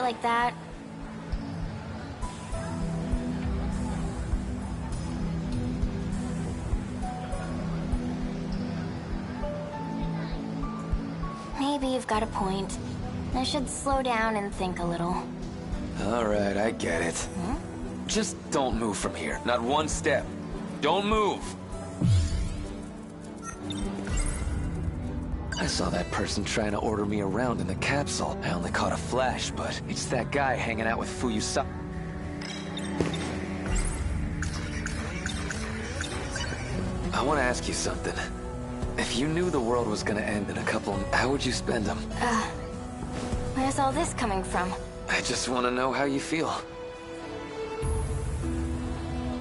like that. Maybe you've got a point. I should slow down and think a little. Alright, I get it. Hmm? Just don't move from here. Not one step. Don't move! I saw that person trying to order me around in the capsule. I only caught a flash, but it's that guy hanging out with Fuyusama. I want to ask you something. If you knew the world was gonna end in a couple, how would you spend them? Where's all this coming from? I just want to know how you feel.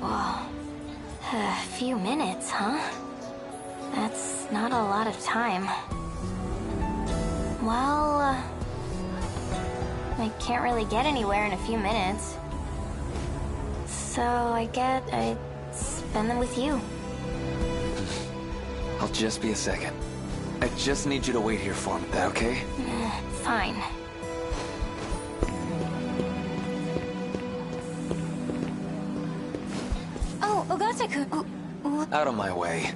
Whoa. A few minutes, huh? That's not a lot of time. Well, I can't really get anywhere in a few minutes. So I spend them with you. I'll just be a second. I just need you to wait here for me. That okay? Fine. Oh, Ogata-kun. Out of my way.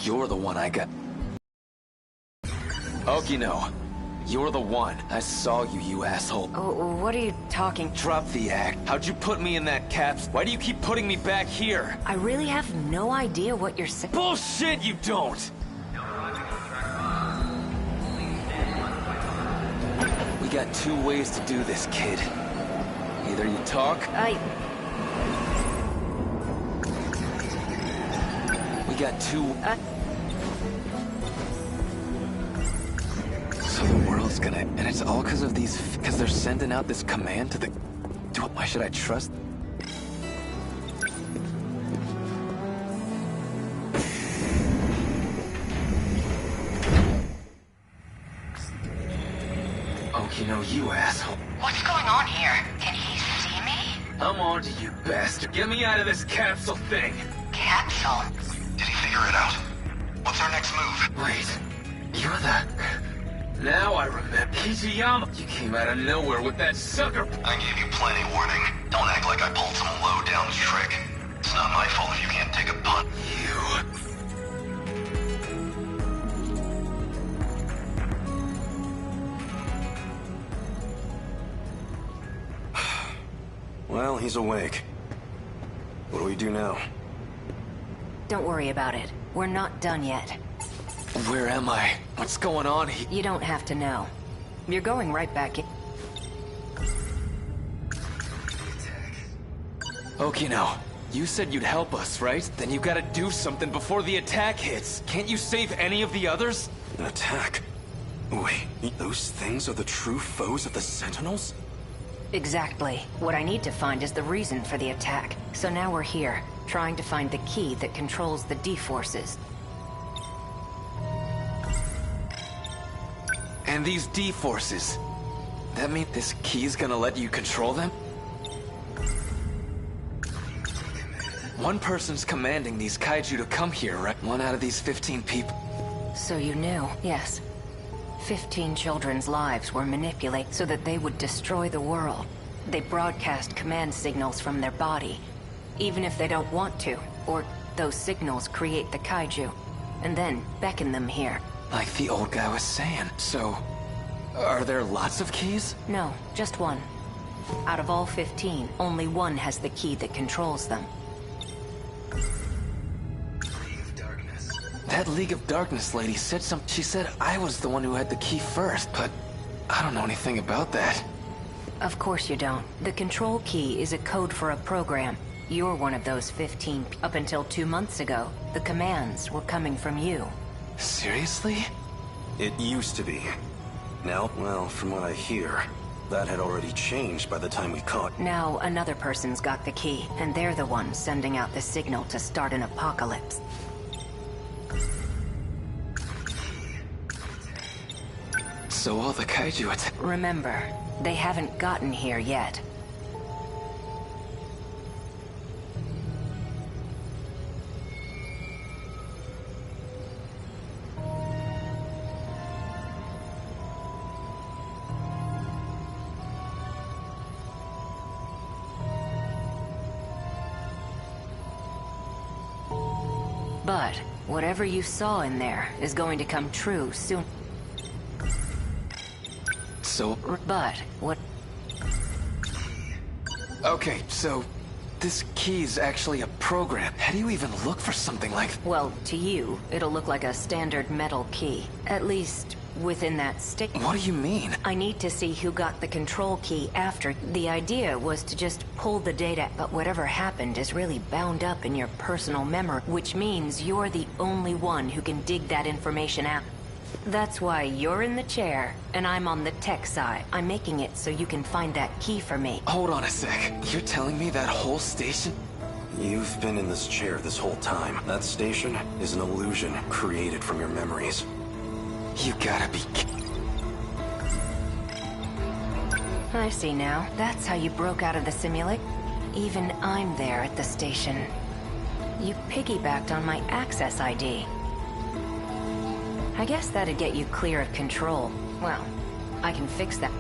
You're the one I got. Okino, you're the one. I saw you, you asshole. Oh, what are you talking? Drop the act. How'd you put me in that caps? Why do you keep putting me back here? I really have no idea what you're saying. Bullshit, you don't! We got two ways to do this, kid. Either you talk... We got two... So the world's gonna... And it's all because of these... Because they're sending out this command to the... Why should I trust... Okino, you asshole. What's going on here? Can he see me? I'm on to you, bastard. Get me out of this capsule thing. Capsule? Did he figure it out? What's our next move? Wait, you're the... Now I remember. Kijiyama. You came out of nowhere with that sucker. I gave you plenty warning. Don't act like I pulled some low-down trick. It's not my fault if you can't take a punt. You... Well, he's awake. What do we do now? Don't worry about it. We're not done yet. Where am I? What's going on here? You don't have to know. You're going right back in. Okino, you said you'd help us, right? Then you gotta do something before the attack hits. Can't you save any of the others? An attack? Wait, those things are the true foes of the Sentinels? Exactly. What I need to find is the reason for the attack. So now we're here, trying to find the key that controls the D-forces. And these D-forces... That means this key's gonna let you control them? One person's commanding these kaiju to come here, right? One out of these 15 people. So you knew, yes. 15 children's lives were manipulated so that they would destroy the world. They broadcast command signals from their body, even if they don't want to, or those signals create the kaiju, and then beckon them here. Like the old guy was saying. So, are there lots of keys? No, just one. Out of all 15, only one has the key that controls them. That League of Darkness lady said she said I was the one who had the key first, but I don't know anything about that. Of course you don't. The control key is a code for a program. You're one of those 15. Up until 2 months ago, the commands were coming from you. Seriously? It used to be. Now, well, from what I hear, that had already changed by the time we caught... Now another person's got the key, and they're the ones sending out the signal to start an apocalypse. So all the kaiju Remember, they haven't gotten here yet. But whatever you saw in there is going to come true soon. So... But what... Okay, so... this key's actually a program. How do you even look for something like... Well, to you, it'll look like a standard metal key. At least, within that state. What do you mean? I need to see who got the control key after. The idea was to just pull the data, but whatever happened is really bound up in your personal memory, which means you're the only one who can dig that information out. That's why you're in the chair, and I'm on the tech side. I'm making it so you can find that key for me. Hold on a sec. You're telling me that whole station... You've been in this chair this whole time. That station is an illusion created from your memories. You gotta be... I see now. That's how you broke out of the simulate. Even I'm there at the station. You piggybacked on my access ID. I guess that'd get you clear of control. Well, I can fix that.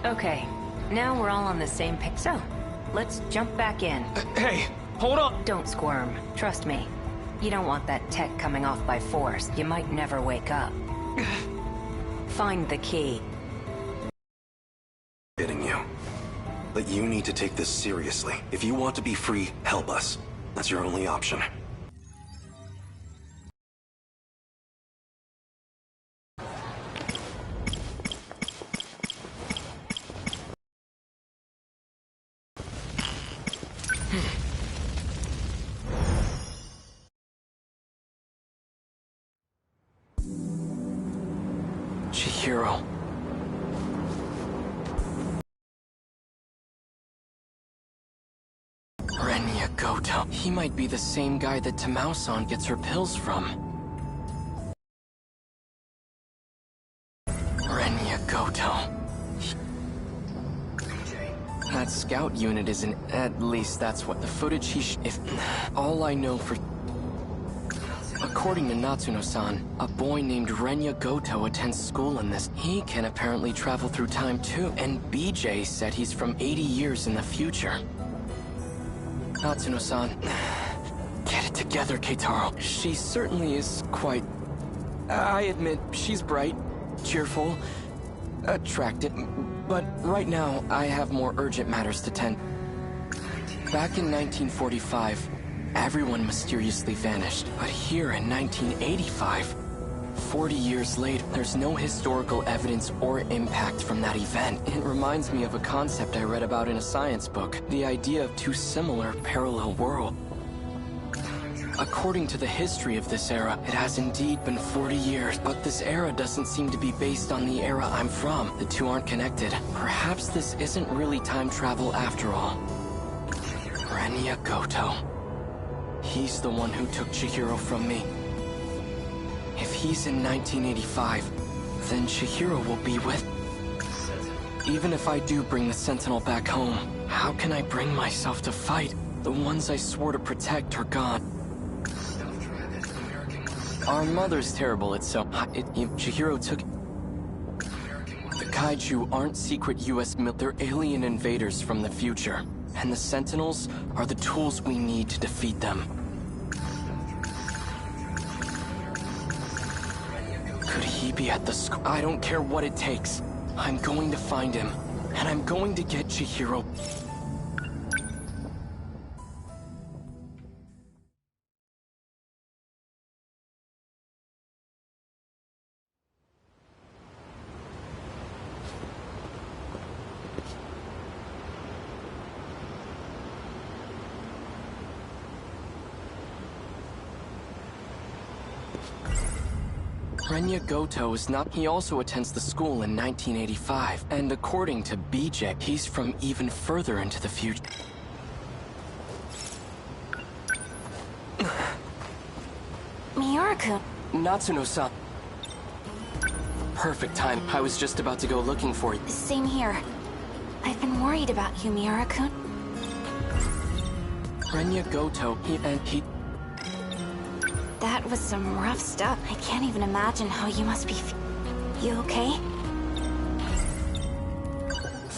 Okay, now we're all on the same page. So, let's jump back in. Hey, hold on! Don't squirm. Trust me. You don't want that tech coming off by force. You might never wake up. Find the key. Hitting you. But you need to take this seriously. If you want to be free, help us. That's your only option. Chihiro. Renya Goto. He might be the same guy that Tamao-san gets her pills from. Renya Goto. That scout unit isn't... At least that's what the footage if... All I know for... According to Natsuno-san, a boy named Renya Goto attends school in this. He can apparently travel through time too, and BJ said he's from 80 years in the future. Natsuno-san, get it together, Keitaro. She certainly is quite... I admit, she's bright, cheerful, attractive, but right now, I have more urgent matters to tend. Back in 1945, everyone mysteriously vanished. But here in 1985, 40 years later, there's no historical evidence or impact from that event. It reminds me of a concept I read about in a science book, the idea of two similar parallel worlds. According to the history of this era, it has indeed been 40 years, but this era doesn't seem to be based on the era I'm from. The two aren't connected. Perhaps this isn't really time travel after all. Renya Goto. He's the one who took Chihiro from me. If he's in 1985, then Chihiro will be with... Even if I do bring the Sentinel back home, how can I bring myself to fight? The ones I swore to protect are gone. Our mother's terrible at Chihiro took... The Kaiju aren't secret US they're alien invaders from the future. And the Sentinels are the tools we need to defeat them. Could he be at the school? I don't care what it takes. I'm going to find him. And I'm going to get Chihiro. Renya Goto is not... He also attends the school in 1985. And according to BJ, he's from even further into the future. Miura-kun. Natsuno-san. Perfect time. I was just about to go looking for you. Same here. I've been worried about you, Miura-kun. Renya Goto, he... That was some rough stuff. I can't even imagine how you must be. You okay?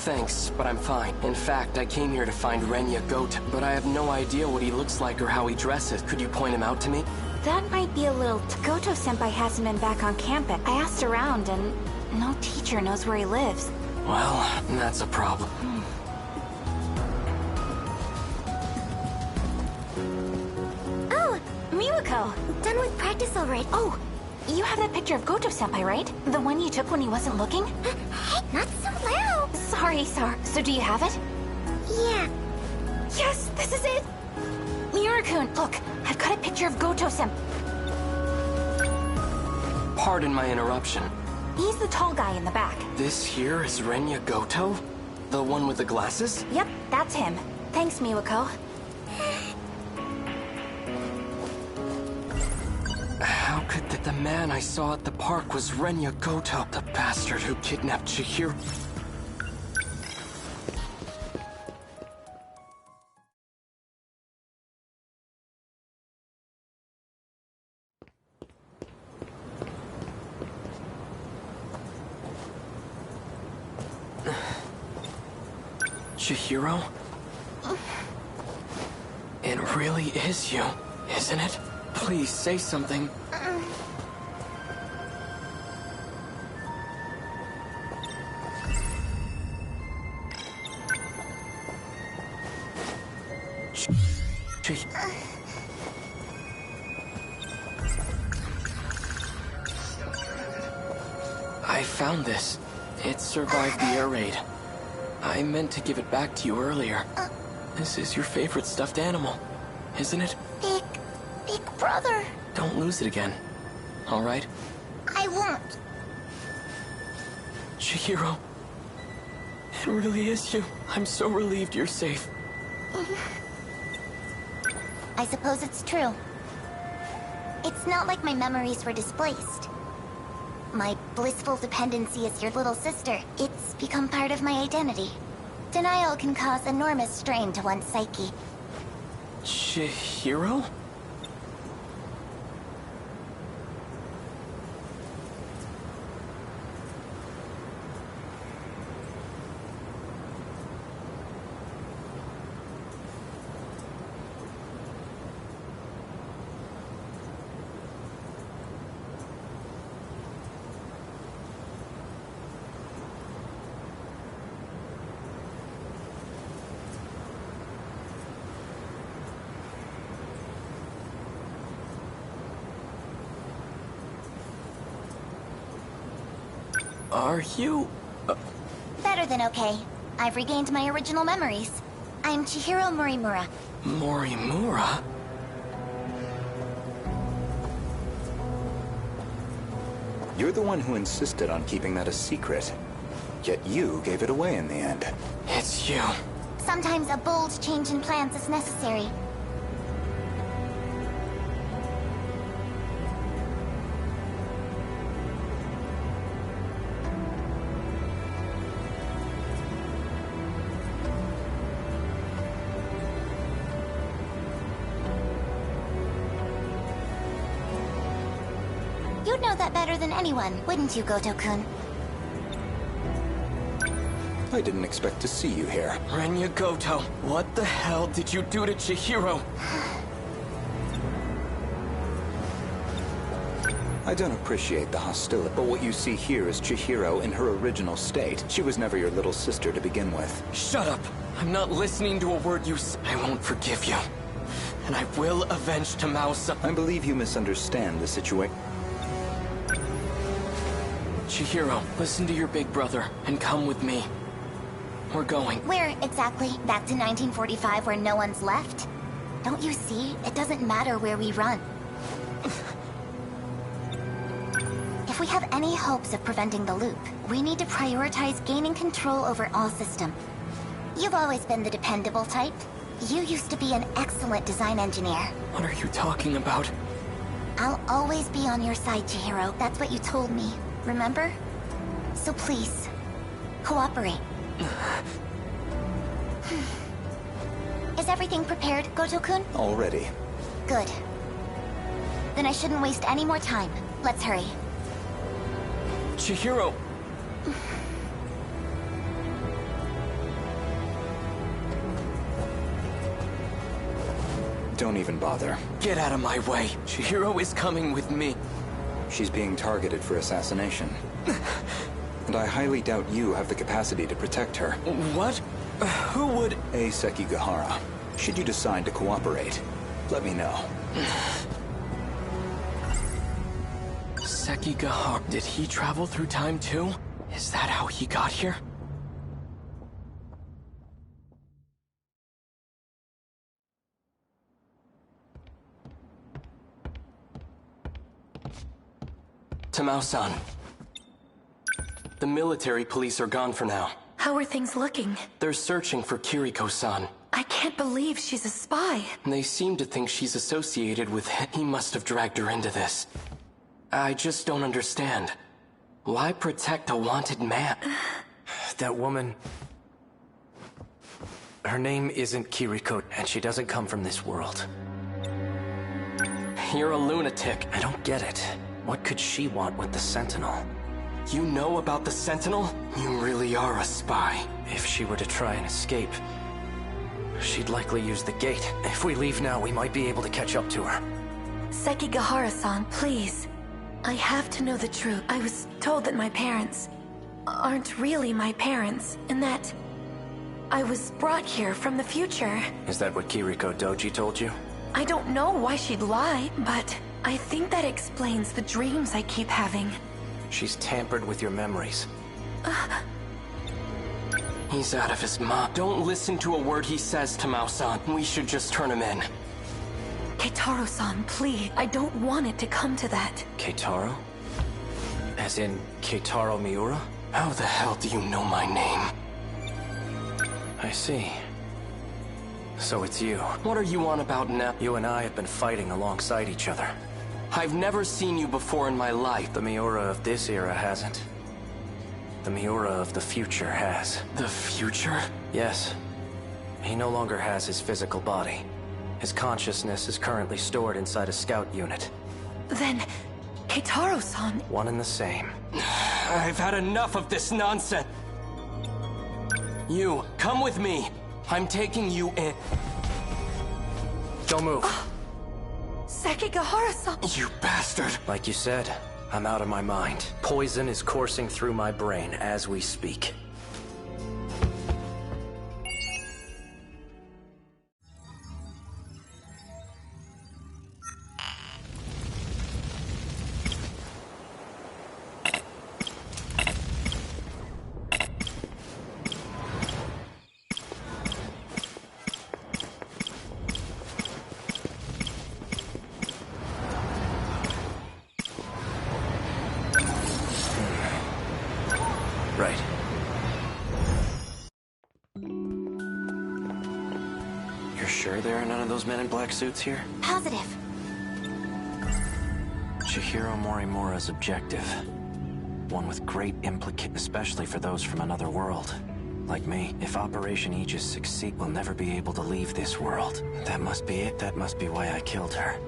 Thanks, but I'm fine. In fact, I came here to find Renya Goto, but I have no idea what he looks like or how he dresses. Could you point him out to me? That might be a little... Goto-senpai hasn't been back on campus. I asked around, and no teacher knows where he lives. Well, that's a problem. Oh, Miwako! Done with practice already. Oh, you have that picture of Goto-senpai, right? The one you took when he wasn't looking? Hey, not so loud! Sorry, Sar. So do you have it? Yeah. Yes, this is it! Miura-kun, look! I've got a picture of Goto-senpai. Pardon my interruption. He's the tall guy in the back. This here is Renya Goto? The one with the glasses? Yep, that's him. Thanks, Miwako. How could the man I saw at the park was Renya Goto, the bastard who kidnapped Chihiro? Chihiro? It really is you, isn't it? Please say something. I found this. It survived the air raid. I meant to give it back to you earlier. This is your favorite stuffed animal, isn't it? Big brother. Don't lose it again, all right? I won't. Chihiro, it really is you. I'm so relieved you're safe. I suppose it's true. It's not like my memories were displaced. My blissful dependency as your little sister, it's become part of my identity. Denial can cause enormous strain to one's psyche. Chihiro? Are you... Better than okay. I've regained my original memories. I'm Chihiro Morimura. Morimura? You're the one who insisted on keeping that a secret. Yet you gave it away in the end. It's you. Sometimes a bold change in plans is necessary. You'd know that better than anyone, wouldn't you, Goto-kun? I didn't expect to see you here. Renya Goto, what the hell did you do to Chihiro? I don't appreciate the hostility, but what you see here is Chihiro in her original state. She was never your little sister to begin with. Shut up! I'm not listening to a word you say. I won't forgive you. And I will avenge Tamao-san. I believe you misunderstand the situation. Chihiro, listen to your big brother and come with me. We're going. Where exactly? Back to 1945 where no one's left? Don't you see? It doesn't matter where we run. If we have any hopes of preventing the loop, we need to prioritize gaining control over all systems. You've always been the dependable type. You used to be an excellent design engineer. What are you talking about? I'll always be on your side, Chihiro. That's what you told me. Remember? So please, cooperate. Is everything prepared, Goto-kun? Already. Good. Then I shouldn't waste any more time. Let's hurry. Don't even bother. Get out of my way. Chihiro is coming with me. She's being targeted for assassination. And I highly doubt you have the capacity to protect her. What? Who would... A Sekigahara. Should you decide to cooperate, let me know. Sekigahara. Did he travel through time too? Is that how he got here? Tamao-san. The military police are gone for now. How are things looking? They're searching for Kiriko-san. I can't believe she's a spy. They seem to think she's associated with him. He must have dragged her into this. I just don't understand. Why protect a wanted man? That woman... Her name isn't Kiriko, and she doesn't come from this world. You're a lunatic. I don't get it. What could she want with the Sentinel? You know about the Sentinel? You really are a spy. If she were to try and escape, she'd likely use the gate. If we leave now, we might be able to catch up to her. Sekigahara-san, please. I have to know the truth. I was told that my parents aren't really my parents, and that I was brought here from the future. Is that what Kiriko Doji told you? I don't know why she'd lie, but I think that explains the dreams I keep having. She's tampered with your memories. He's out of his mind. Don't listen to a word he says, Tamao-san. We should just turn him in. Keitaro-san, please. I don't want it to come to that. Keitaro? As in Keitaro Miura? How the hell do you know my name? I see. So it's you. What are you on about now? You and I have been fighting alongside each other. I've never seen you before in my life. The Miura of this era hasn't. The Miura of the future has. The future? Yes. He no longer has his physical body. His consciousness is currently stored inside a scout unit. Then, Keitaro-san... One and the same. I've had enough of this nonsense. You, come with me. I'm taking you in. Don't move. Sekigahara-san... You bastard. Like you said, I'm out of my mind. Poison is coursing through my brain as we speak. Right. You're sure there are none of those men in black suits here? Positive. Chihiro Morimura's objective. One with great implication, especially for those from another world. Like me. If Operation Aegis succeeds, we'll never be able to leave this world. That must be it. That must be why I killed her.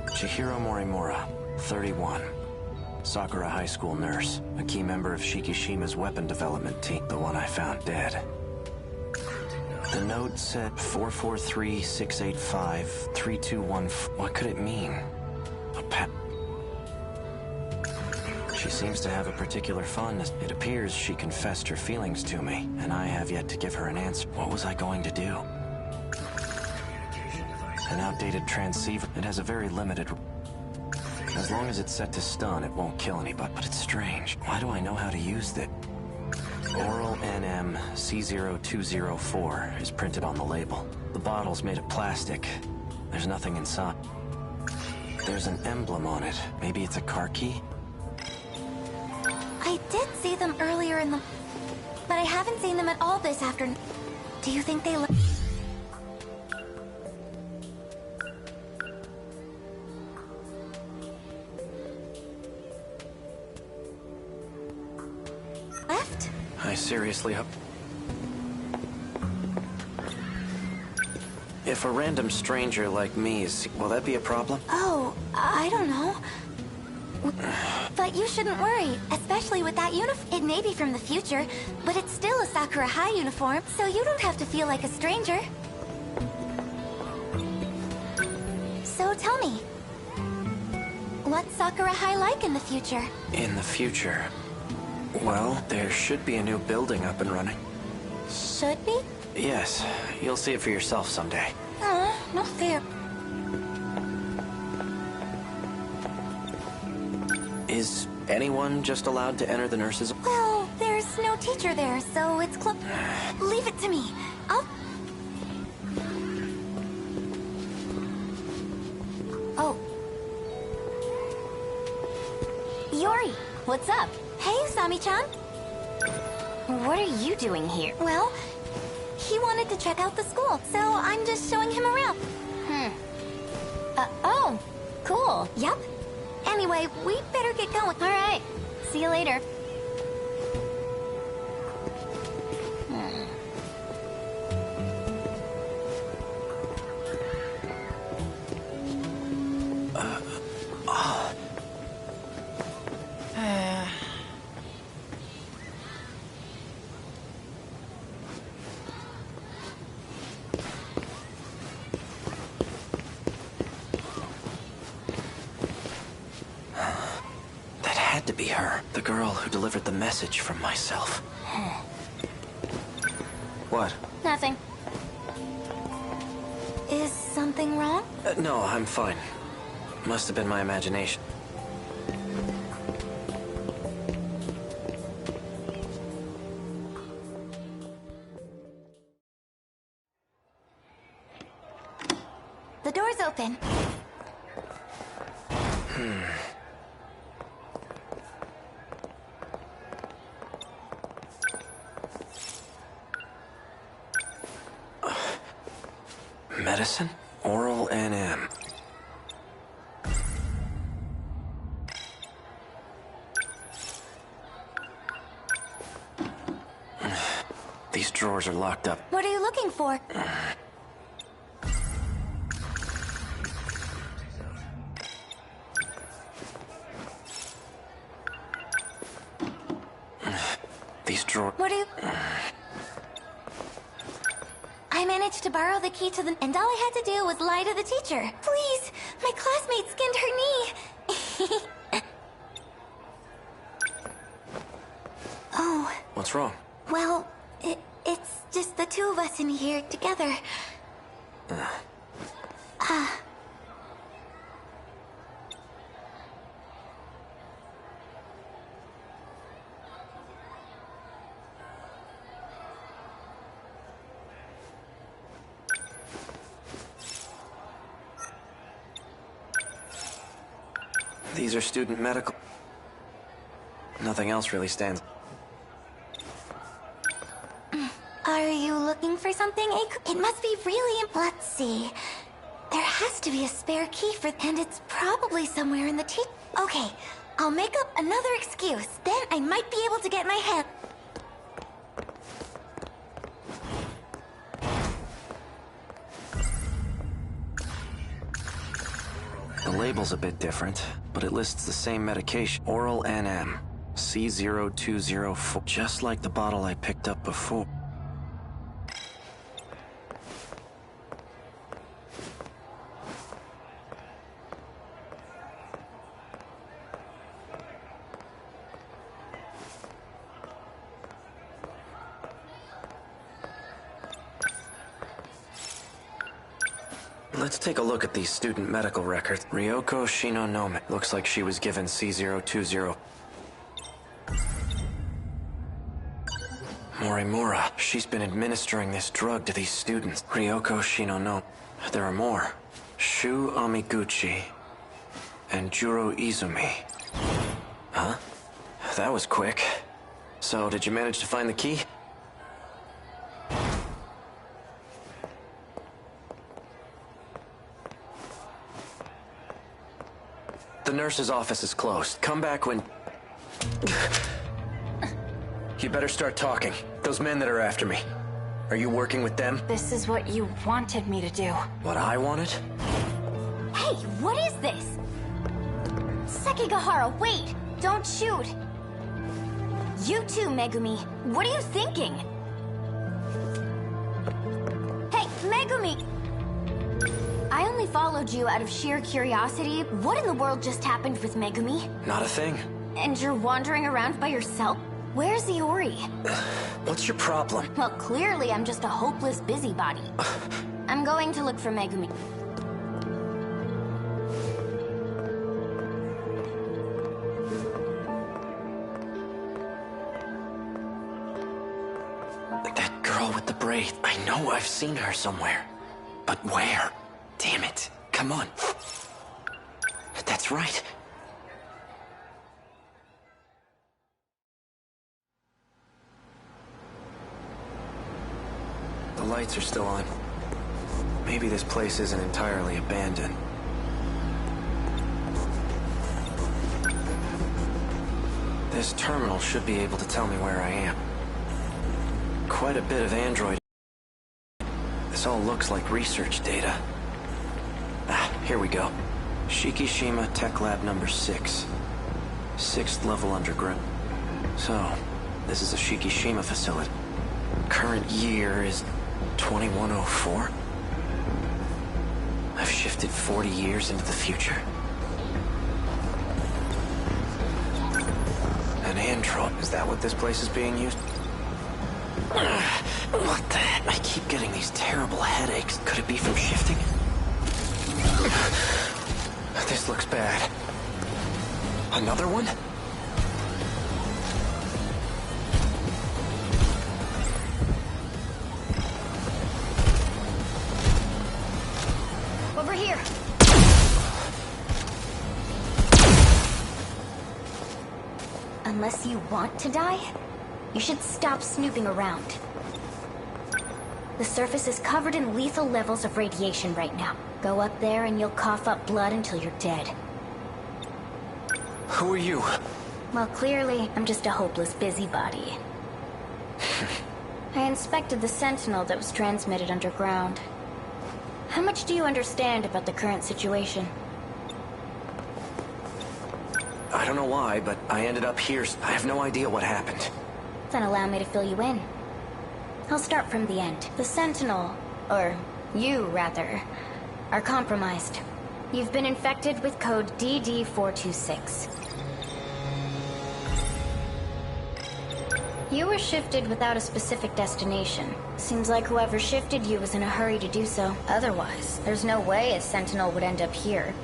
Chihiro Morimura, 31. Sakura High School nurse, a key member of Shikishima's weapon development team, the one I found dead. The note said 443-685-3214. What could it mean? A pet. She seems to have a particular fondness. It appears she confessed her feelings to me, and I have yet to give her an answer. What was I going to do? An outdated transceiver. It has a very limited... As long as it's set to stun, it won't kill anybody. But it's strange. Why do I know how to use it? Oral NM C0204 is printed on the label. The bottle's made of plastic. There's nothing inside. There's an emblem on it. Maybe it's a car key? I did see them earlier in the... But I haven't seen them at all this afternoon. Do you think they left? I seriously hope... If a random stranger like me is... Will that be a problem? Oh, I don't know. But you shouldn't worry, especially with that uniform. It may be from the future, but it's still a Sakura High uniform, so you don't have to feel like a stranger. So tell me, what's Sakura High like in the future? In the future? Well, there should be a new building up and running. Should be? Yes, you'll see it for yourself someday. Not fair. Is anyone just allowed to enter the nurses'? Well, there's no teacher there, so it's leave it to me. Oh. Yori, what's up? Hey, Usami-chan. What are you doing here? Well, he wanted to check out the school, so I'm just showing him around. Oh, cool. Yep. Anyway, we better get going. All right. See you later. Had to be her, the girl who delivered the message from myself. What? Nothing. Is something wrong? No, I'm fine. Must have been my imagination. The door's open. Medicine? Oral NM. These drawers are locked up. What are you looking for? These drawers... What are you... I managed to borrow the key to the... And all I had to do was lie to the teacher. Please! My classmate skinned her knee! Oh. What's wrong? Well, it's just the two of us in here together. These are student medical... Nothing else really stands. Are you looking for something, It must be really Let's see. There has to be a spare key for... And it's probably somewhere in the Okay, I'll make up another excuse. Then I might be able to get my hand... The label's a bit different, but it lists the same medication. Oral NM. C0204. Just like the bottle I picked up before. Let's take a look at these student medical records. Ryoko Shinonome. Looks like she was given C020. Morimura. She's been administering this drug to these students. Ryoko Shinonome. There are more. Shu Amiguchi. And Juro Izumi. Huh? That was quick. So, did you manage to find the key? The nurse's office is closed. Come back when... You better start talking. Those men that are after me. Are you working with them? This is what you wanted me to do. What I wanted? Hey, what is this? Sekigahara, wait! don't shoot! You too, Megumi. What are you thinking? Hey, Megumi! I only followed you out of sheer curiosity. What in the world just happened with Megumi? Not a thing. And you're wandering around by yourself? Where's Iori? What's your problem? Well, clearly I'm just a hopeless busybody. I'm going to look for Megumi. That girl with the braid. I know I've seen her somewhere. But where? Damn it. Come on. That's right. The lights are still on. Maybe this place isn't entirely abandoned. This terminal should be able to tell me where I am. Quite a bit of Android. This all looks like research data. Here we go. Shikishima Tech Lab number 6. 6th level underground. So, this is a Shikishima facility. Current year is 2104? I've shifted 40 years into the future. An android. Is that what this place is being used? What the heck? I keep getting these terrible headaches. Could it be from shifting? This looks bad. Another one? Over here. Unless you want to die, you should stop snooping around. The surface is covered in lethal levels of radiation right now. Go up there and you'll cough up blood until you're dead. Who are you? Well, clearly, I'm just a hopeless busybody. I inspected the Sentinel that was transmitted underground. How much do you understand about the current situation? I don't know why, but I ended up here. I have no idea what happened. Then allow me to fill you in. I'll start from the end. The Sentinel, or you rather, are compromised. You've been infected with code DD426. You were shifted without a specific destination. Seems like whoever shifted you was in a hurry to do so. Otherwise, there's no way a Sentinel would end up here.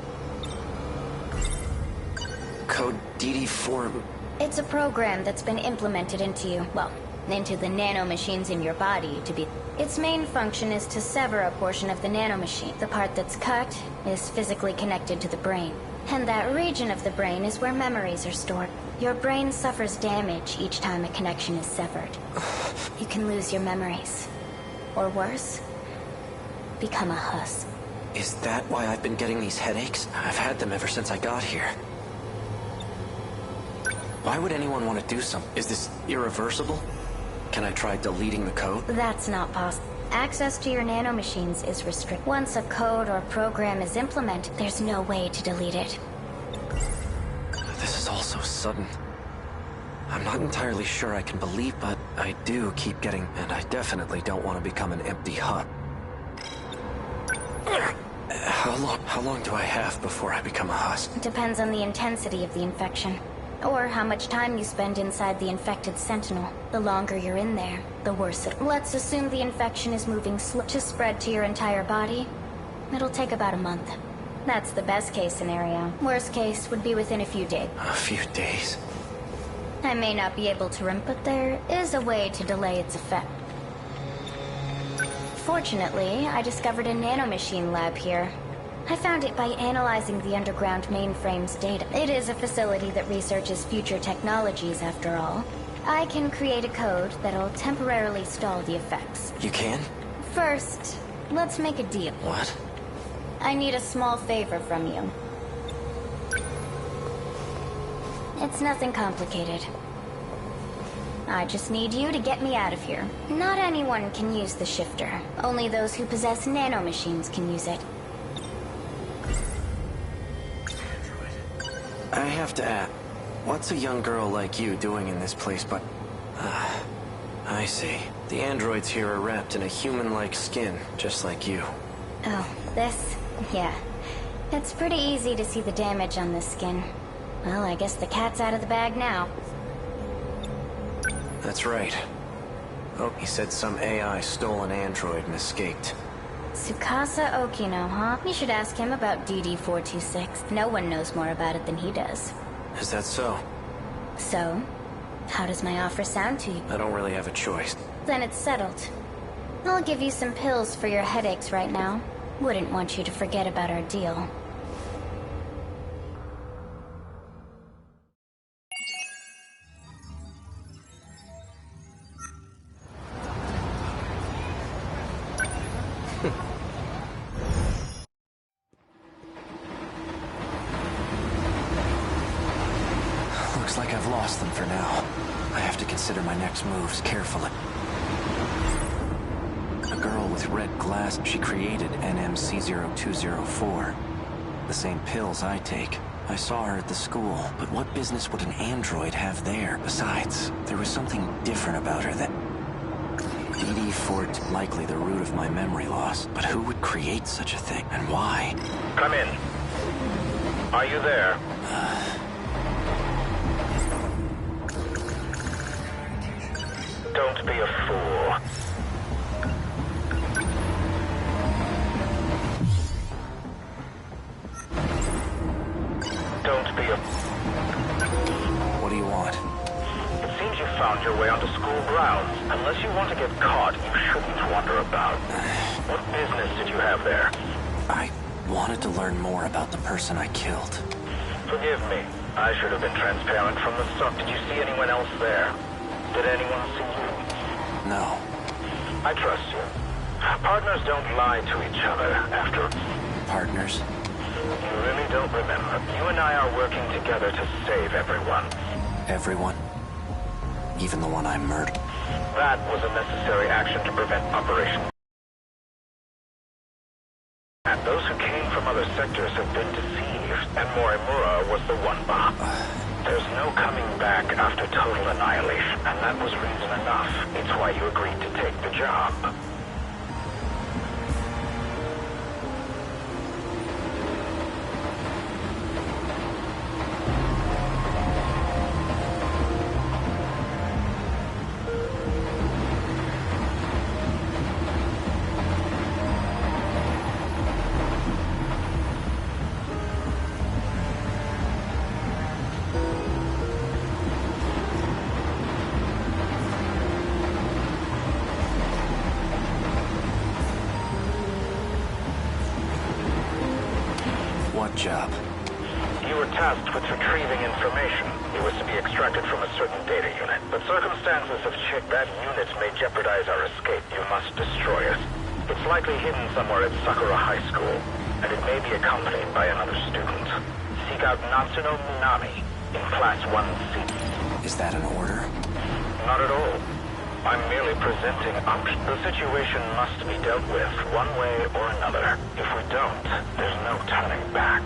Code DD4... It's a program that's been implemented into you. Well, into the nanomachines in your body, to be... Its main function is to sever a portion of the nanomachine. The part that's cut is physically connected to the brain. And that region of the brain is where memories are stored. Your brain suffers damage each time a connection is severed. You can lose your memories. Or worse, become a husk. Is that why I've been getting these headaches? I've had them ever since I got here. Why would anyone want to do something? Is this irreversible? Can I try deleting the code? That's not possible. Access to your nanomachines is restricted. Once a code or program is implemented, there's no way to delete it. This is all so sudden. I'm not entirely sure I can believe, but I do keep getting... And I definitely don't want to become an empty hut. How long do I have before I become a husk? It depends on the intensity of the infection. Or how much time you spend inside the infected Sentinel. The longer you're in there, the worse it... Let's assume the infection is moving slow to spread to your entire body. It'll take about a month. That's the best case scenario. Worst case would be within a few days. A few days? I may not be able to but there is a way to delay its effect. Fortunately, I discovered a nanomachine lab here. I found it by analyzing the underground mainframe's data. It is a facility that researches future technologies, after all. I can create a code that'll temporarily stall the effects. You can? First, let's make a deal. What? I need a small favor from you. It's nothing complicated. I just need you to get me out of here. Not anyone can use the shifter. Only those who possess nanomachines can use it. I have to ask, What's a young girl like you doing in this place but... I see. The androids here are wrapped in a human-like skin, just like you. Oh, this? Yeah. It's pretty easy to see the damage on this skin. Well, I guess the cat's out of the bag now. That's right. Oh, he said some AI stole an android and escaped. Tsukasa Okino, huh? You should ask him about DD-426. No one knows more about it than he does. Is that so? So? How does my offer sound to you? I don't really have a choice. Then it's settled. I'll give you some pills for your headaches right now. Wouldn't want you to forget about our deal. Looks like I've lost them for now. I have to consider my next moves carefully. A girl with red glass, she created NMC-0204. The same pills I take. I saw her at the school, but what business would an android have there? Besides, there was something different about her that... DD-4, likely the root of my memory loss. But who would create such a thing, and why? Come in. Are you there? Don't be a fool. Don't be a... What do you want? It seems you found your way onto school grounds. Unless you want to get caught, you shouldn't wander about. What business did you have there? I wanted to learn more about the person I killed. Forgive me. I should have been transparent from the start. Did you see anyone else there? Did anyone see you? No. I trust you. Partners don't lie to each other after... Partners? You really don't remember. You and I are working together to save everyone. Everyone? Even the one I murdered? That was a necessary action to prevent Operation... And those who came from other sectors have been deceived, and Morimura was the one behind. There's no coming back after total annihilation, and that was reason enough. It's why you agreed to take the job. Job. You were tasked with retrieving information. It was to be extracted from a certain data unit. But circumstances have checked that unit may jeopardize our escape. You must destroy it. It's likely hidden somewhere at Sakura High School, and it may be accompanied by another student. Seek out Natsuno Minami in Class 1C. Is that an order? Not at all. I'm merely presenting options. The situation must be dealt with one way or another. If we don't, there's no turning back.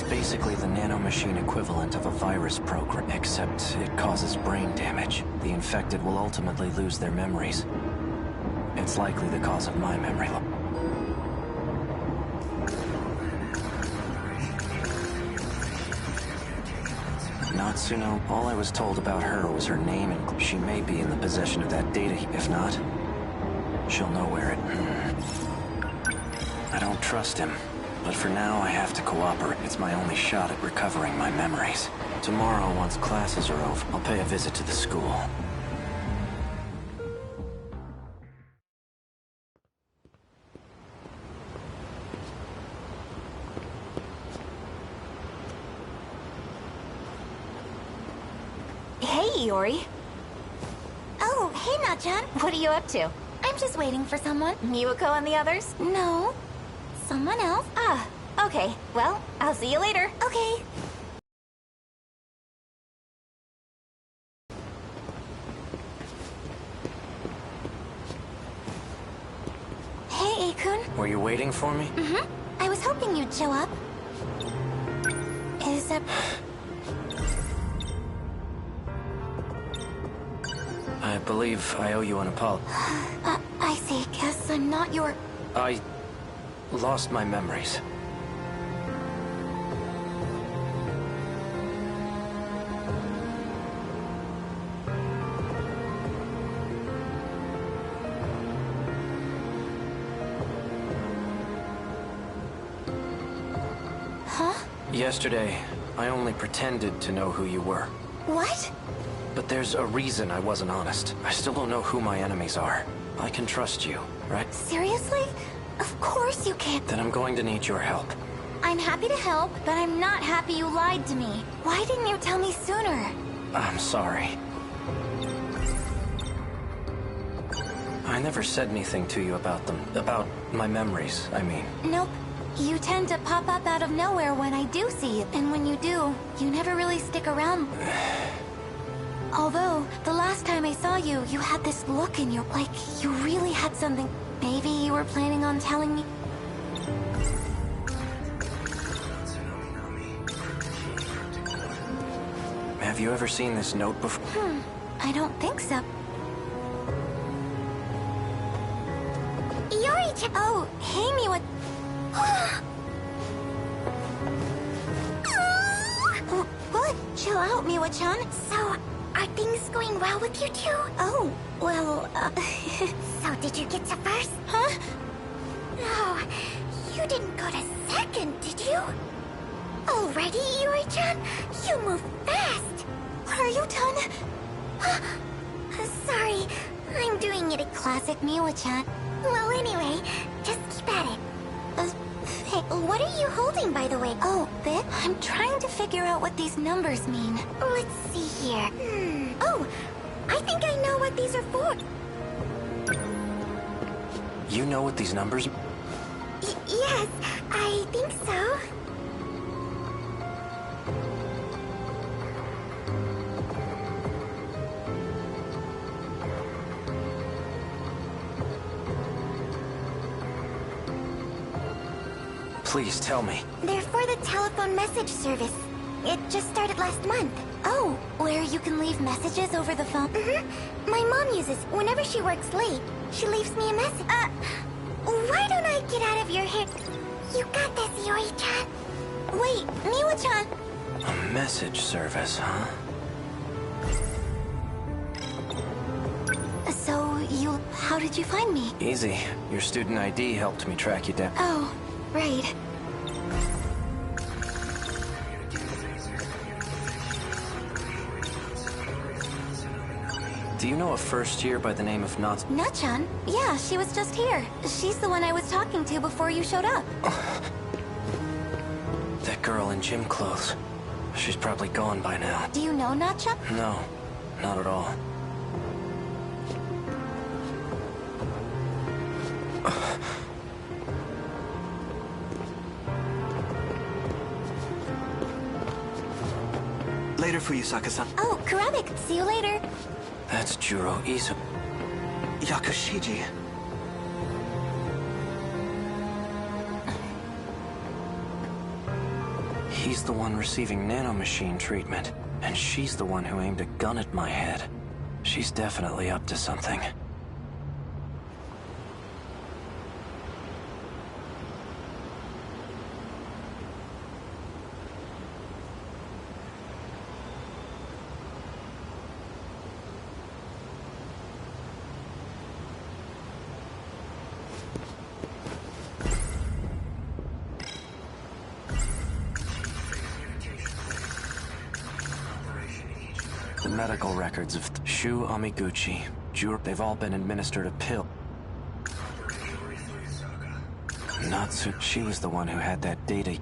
Basically the nanomachine equivalent of a virus program, except it causes brain damage. The infected will ultimately lose their memories. It's likely the cause of my memory loss. Natsuno, all I was told about her was her name, and she may be in the possession of that data. If not, she'll know where it... I don't trust him. But for now, I have to cooperate. It's my only shot at recovering my memories. Tomorrow, once classes are over, I'll pay a visit to the school. Hey, Iori. Oh, hey, Natchan. What are you up to? I'm just waiting for someone. Miwako and the others? No. Someone else? Ah, okay. Well, I'll see you later. Okay. Hey, Akun. Were you waiting for me? I was hoping you'd show up. Is that... I believe I owe you an apology. I see. Guess I'm not your... I lost my memories. Huh? Yesterday, I only pretended to know who you were. What? But there's a reason I wasn't honest. I still don't know who my enemies are. I can trust you, right? Seriously? Of course you can. Then I'm going to need your help. I'm happy to help, but I'm not happy you lied to me. Why didn't you tell me sooner? I'm sorry. I never said anything to you about them. About my memories, I mean. Nope. You tend to pop up out of nowhere when I do see you. And when you do, you never really stick around. Although, the last time I saw you, you had this look in your... like, you really had something. Maybe you were planning on telling me... Have you ever seen this note before? I don't think so. Yuri-chan! Oh, hey, Miwa... What? Chill out, Miwa-chan. So, are things going well with you two? Oh, well, So did you get to first? Huh? No, you didn't go to second, did you? Already, Yuri-chan? You move fast. Are you done? Sorry, I'm doing it a classic Miwa-chan. Well, anyway, just keep at it. Hey, what are you holding, by the way? Oh, this? I'm trying to figure out what these numbers mean. Let's see here. Oh, I think I know what these are for. You know what these numbers... Yes, I think so. Please, tell me. They're for the telephone message service. It just started last month. Oh, where you can leave messages over the phone? My mom uses whenever she works late. She leaves me a message. Why don't I get out of your hair? You got this, Yuri-chan. Wait, Miwa-chan. A message service, huh? So, how did you find me? Easy. Your student ID helped me track you down. Oh, right. Do you know a first year by the name of Natchan? Yeah, she was just here. She's the one I was talking to before you showed up. That girl in gym clothes. She's probably gone by now. Do you know Natchan? No, not at all. Later for you, Saka-san. Oh, Karabik, see you later. That's Juro Izu. Yakushiji. He's the one receiving nanomachine treatment, and she's the one who aimed a gun at my head. She's definitely up to something. The medical records of Shu Amiguchi, Juro, they've all been administered a pill. Natsu, she was the one who had that data.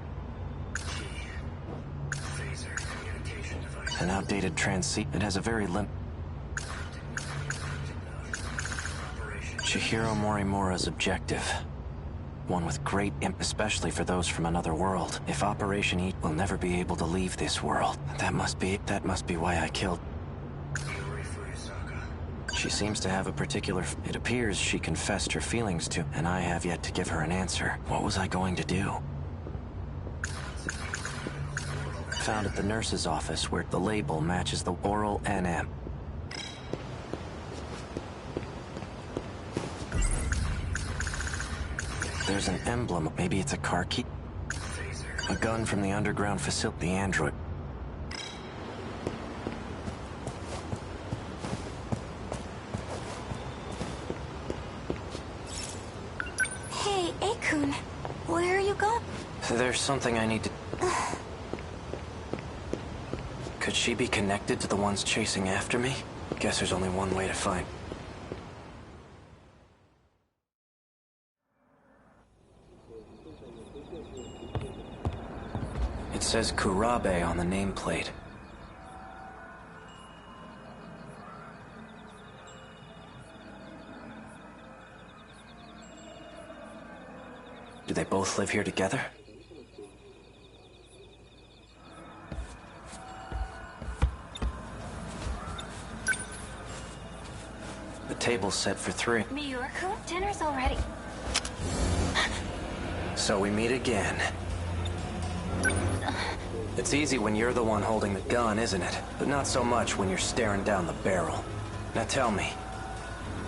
An outdated it has a very Chihiro Morimura's objective. One with great especially for those from another world. If Operation E will never be able to leave this world, that must be why I killed. She seems to have a particular... It appears she confessed her feelings to, and I have yet to give her an answer. What was I going to do? Found at the nurse's office where the label matches the oral NM. There's an emblem. Maybe it's a car key? A gun from the underground facility, the android. Hey, Akun. Where are you going? There's something I need to... Could she be connected to the ones chasing after me? Guess there's only one way to find... It says Kurabe on the nameplate. Do they both live here together? The table's set for 3. Miura-kun, dinner's already. So we meet again. It's easy when you're the one holding the gun, isn't it? But not so much when you're staring down the barrel. Now tell me,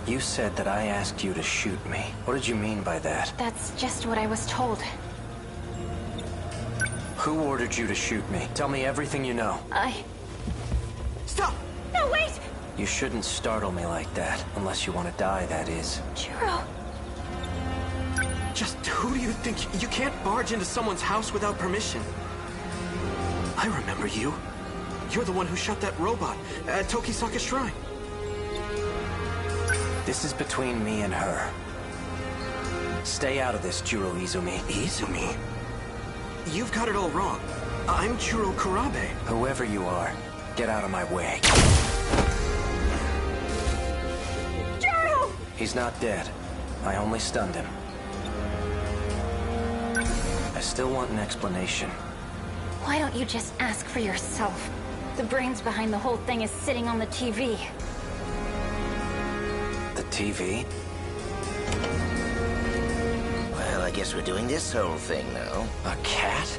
you said that I asked you to shoot me. What did you mean by that? That's just what I was told. Who ordered you to shoot me? Tell me everything you know. Stop! No, wait! You shouldn't startle me like that, unless you want to die, that is. Jiro. Just who do you think... You can't barge into someone's house without permission. I remember you. You're the one who shot that robot at Tokisaka Shrine. This is between me and her. Stay out of this, Jiro Izumi. Izumi? You've got it all wrong. I'm Jiro Kurabe. Whoever you are, get out of my way. Jiro! He's not dead. I only stunned him. I still want an explanation. Why don't you just ask for yourself? The brains behind the whole thing is sitting on the TV. The TV? Well, I guess we're doing this whole thing now. A cat?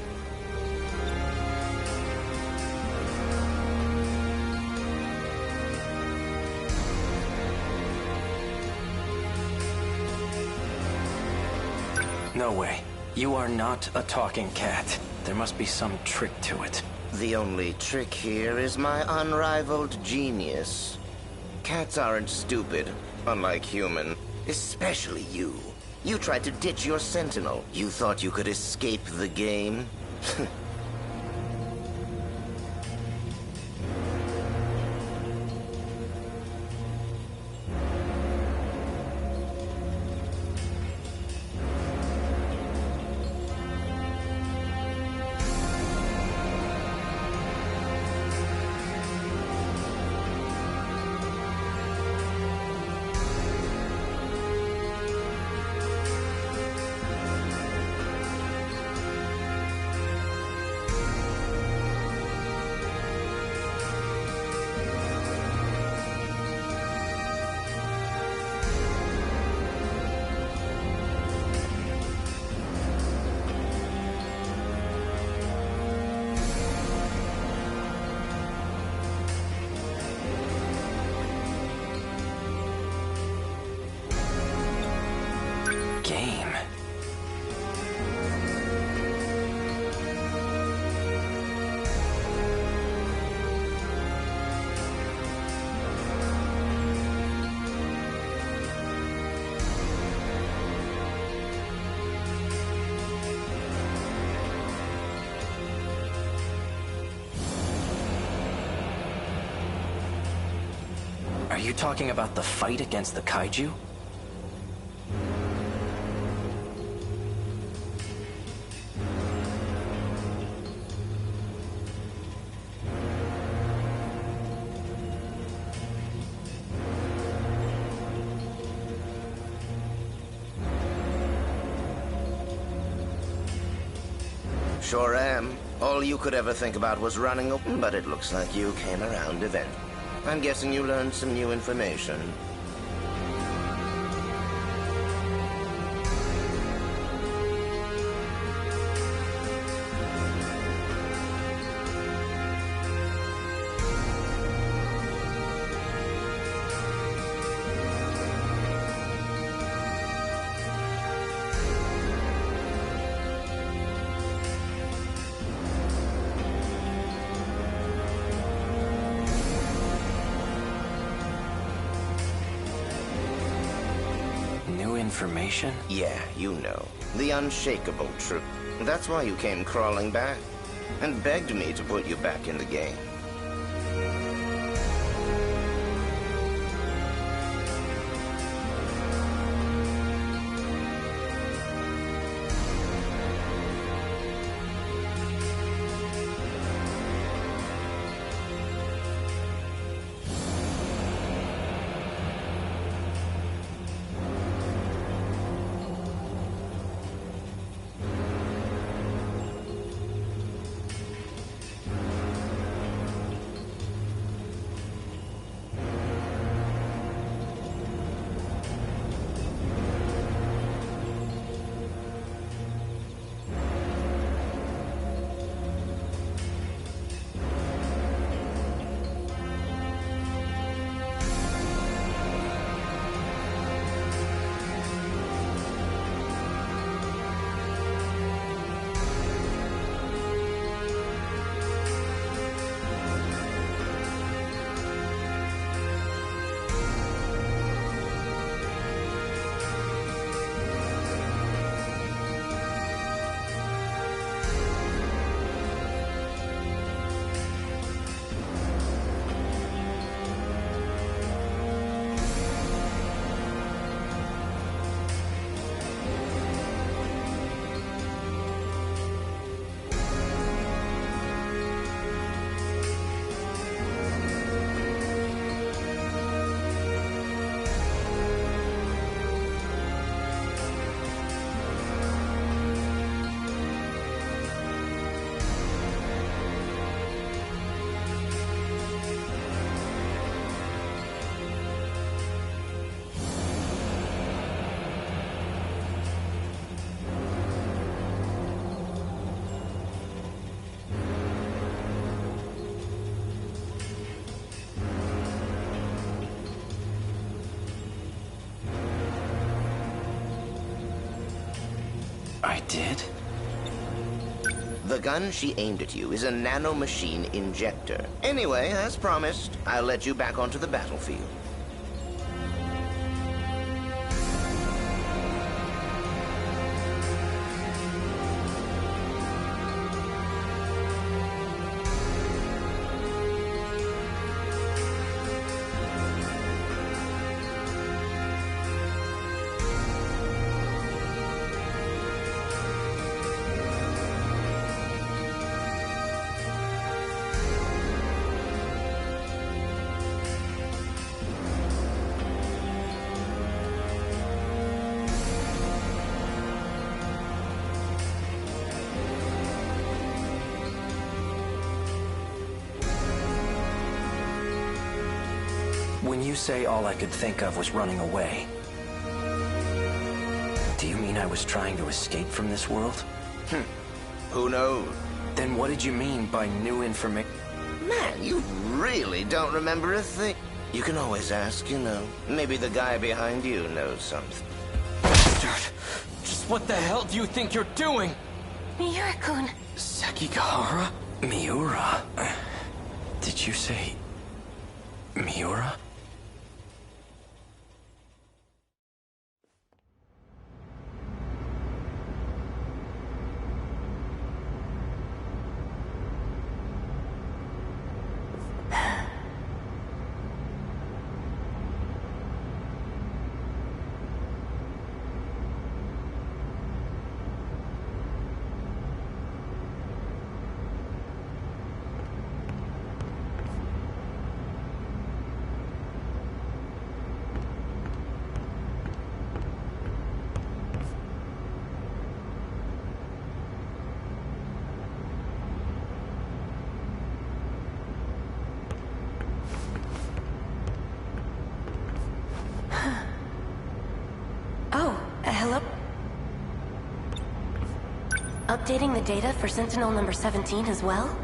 No way. You are not a talking cat. There must be some trick to it. The only trick here is my unrivaled genius. Cats aren't stupid, unlike human. Especially you. You tried to ditch your sentinel. You thought you could escape the game? Game. Are you talking about the fight against the kaiju? Sure am. All you could ever think about was running, but it looks like you came around event. I'm guessing you learned some new information. Information? Yeah, you know. The unshakable truth. That's why you came crawling back, and begged me to put you back in the game. I did? The gun she aimed at you is a nanomachine injector. Anyway, as promised, I'll let you back onto the battlefield. When you say all I could think of was running away, do you mean I was trying to escape from this world? Who knows? Then what did you mean by new information? Man, you really don't remember a thing. You can always ask, you know. Maybe the guy behind you knows something. Bastard! Just what the hell do you think you're doing? Miura-kun. Sekigahara? Miura? Did you say... Miura? Updating the data for Sentinel number 17 as well?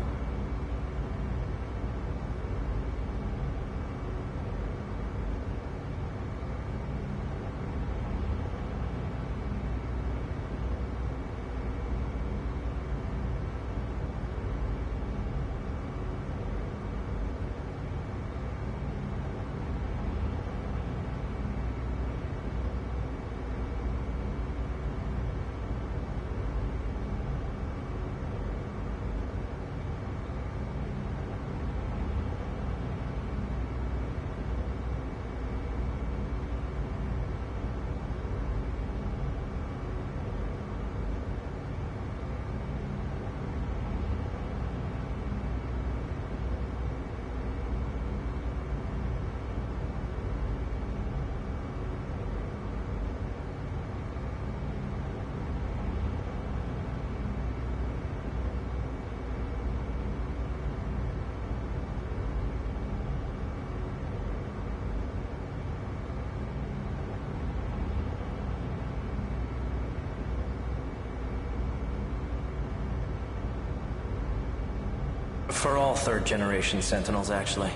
For all third-generation Sentinels, actually.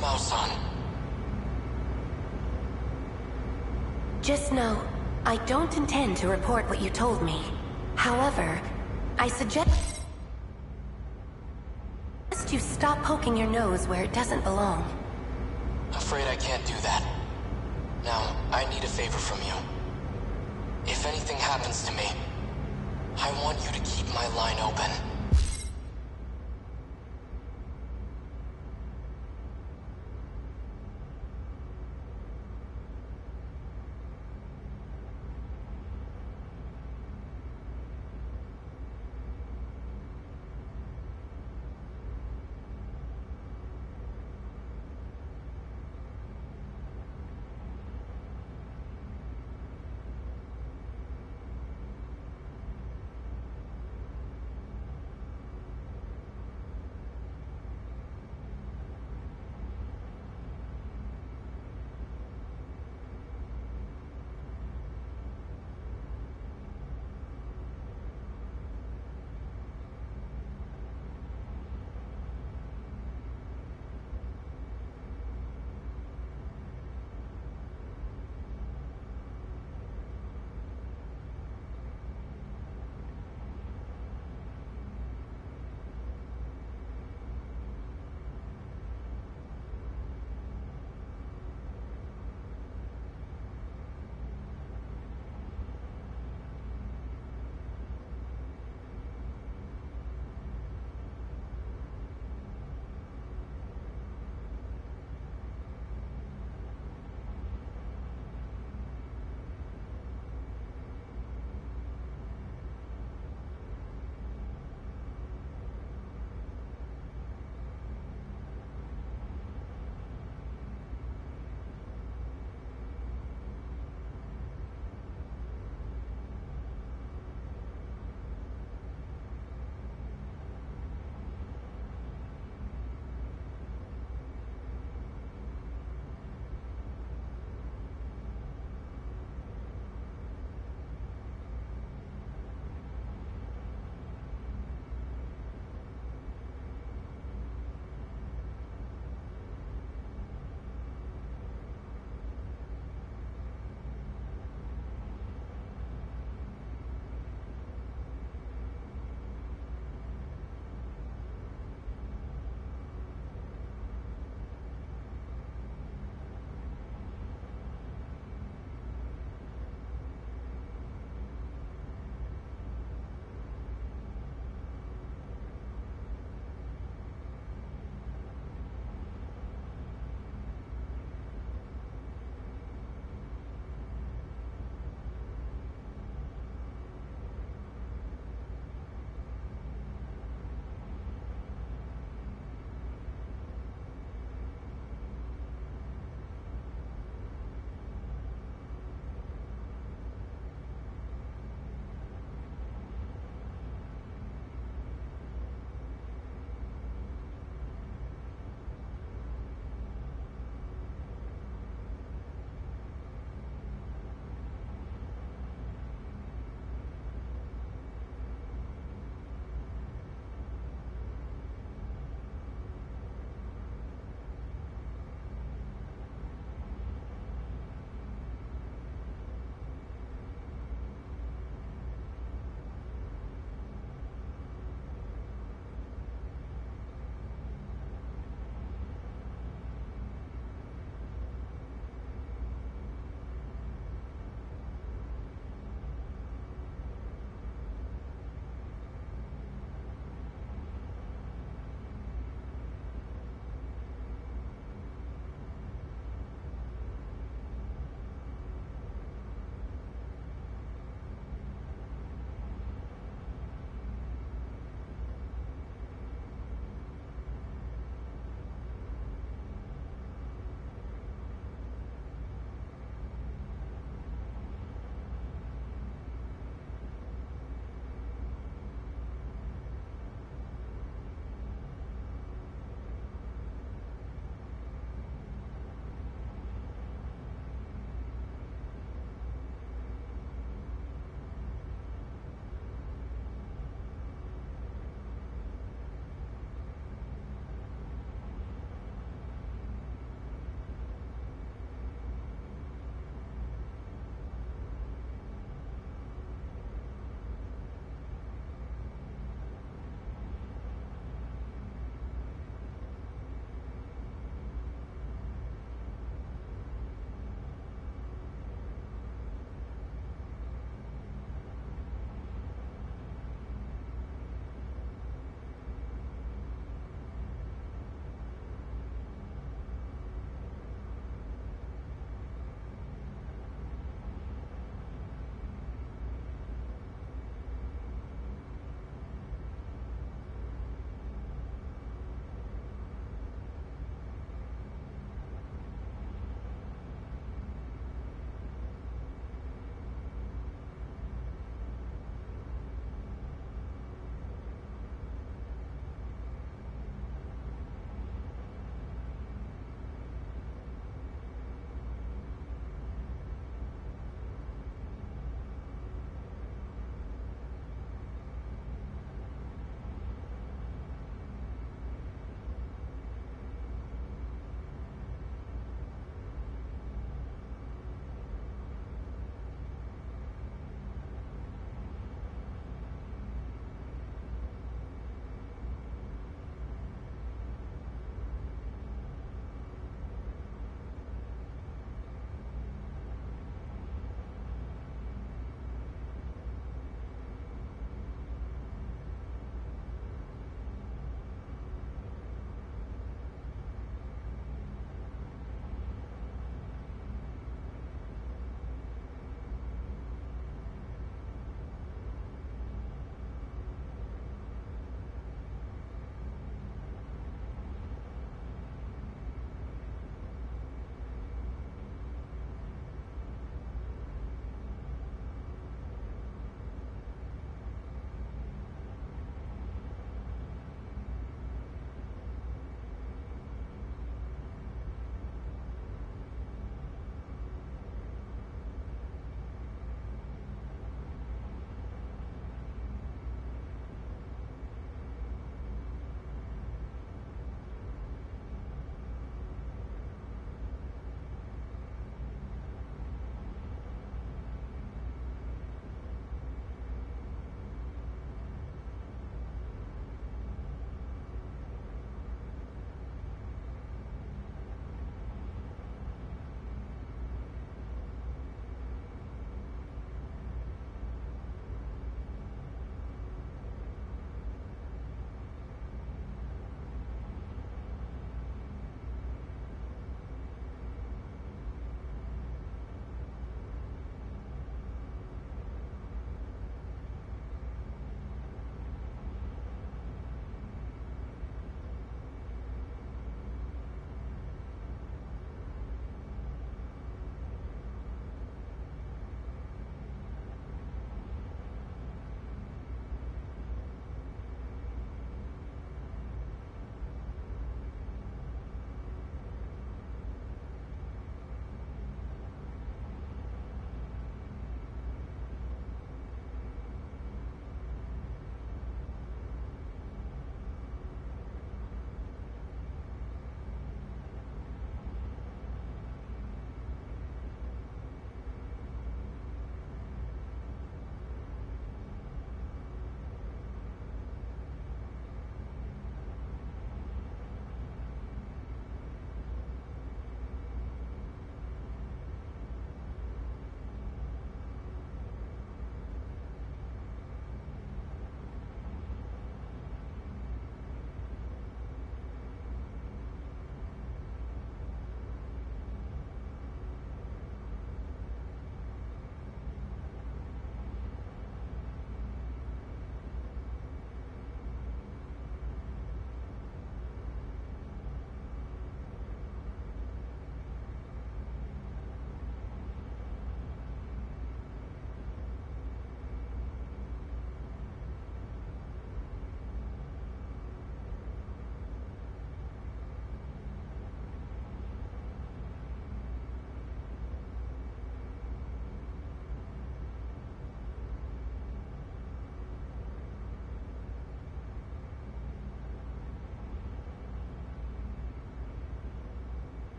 Mao-san. Just know, I don't intend to report what you told me. However, I suggest you stop poking your nose where it doesn't belong. Afraid I can't do that. Now, I need a favor from you. If anything happens to me, I want you to keep my line open.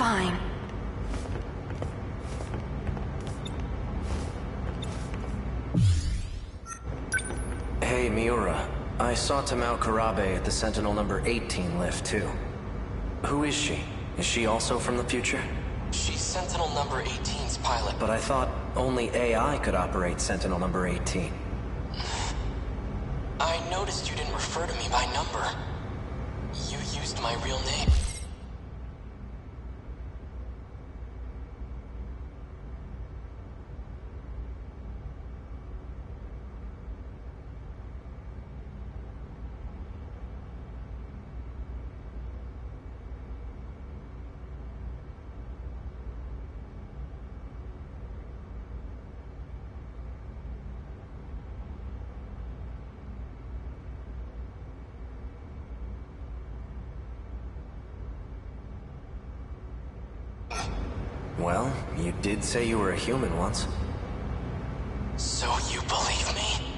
fine. Hey, Miura. I saw Tamao Karabe at the Sentinel number 18 lift, too. Who is she? Is she also from the future? She's Sentinel number 18's pilot. But I thought only AI could operate Sentinel number 18. I noticed you didn't refer to me by number. You used my real name. Well, you did say you were a human once. So you believe me?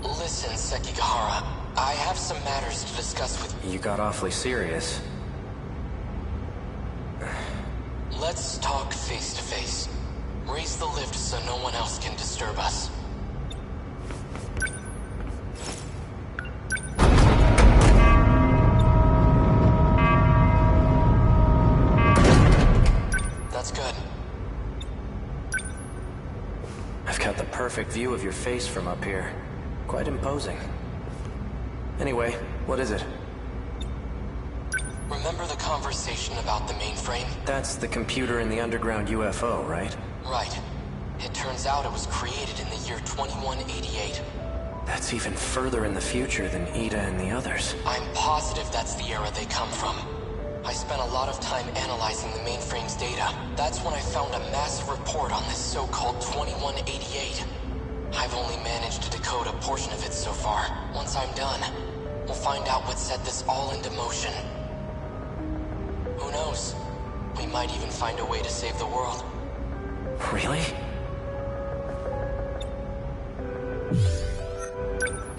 Listen, Sekigahara, I have some matters to discuss with you. You got awfully serious. Let's talk face to face. Raise the lift so no one else can disturb us. That's good. I've got the perfect view of your face from up here. Quite imposing. Anyway, what is it? Remember the conversation about the mainframe? That's the computer in the underground UFO, right? Right. It turns out it was created in the year 2188. That's even further in the future than Ida and the others. I'm positive that's the era they come from. I spent a lot of time analyzing the mainframe's data. That's when I found a massive report on this so-called 2188. I've only managed to decode a portion of it so far. Once I'm done, we'll find out what set this all into motion. Who knows? We might even find a way to save the world. Really?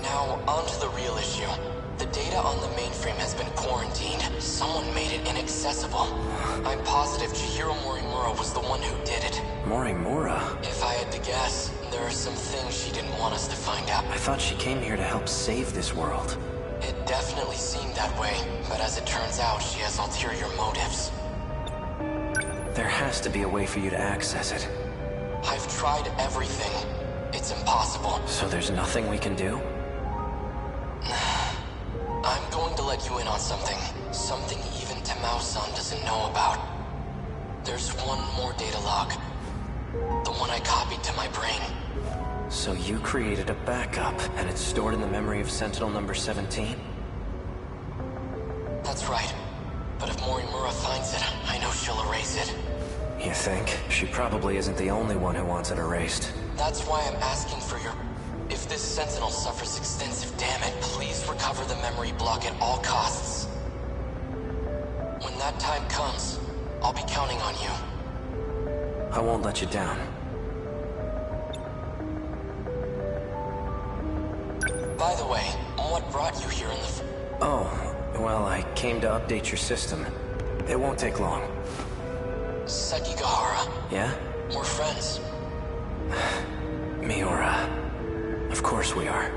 Now, on to the real issue. The data on the mainframe has been quarantined. Someone made it inaccessible. I'm positive Chihiro Morimura was the one who did it. Morimura? If I had to guess, there are some things she didn't want us to find out. I thought she came here to help save this world. It definitely seemed that way, but as it turns out, she has ulterior motives. There has to be a way for you to access it. I've tried everything. It's impossible. So there's nothing we can do? I'm going to let you in on something. Something even Tamao-san doesn't know about. There's one more data log. The one I copied to my brain. So you created a backup, and it's stored in the memory of Sentinel number 17? That's right. But if Morimura finds it, I know she'll erase it. You think? She probably isn't the only one who wants it erased. That's why I'm asking for your... If this Sentinel suffers extensive damage, please recover the memory block at all costs. When that time comes, I'll be counting on you. I won't let you down. By the way, what brought you here in the... Oh, well, I came to update your system. It won't take long. Sekigahara. Yeah? We're friends. Miura. Of course we are.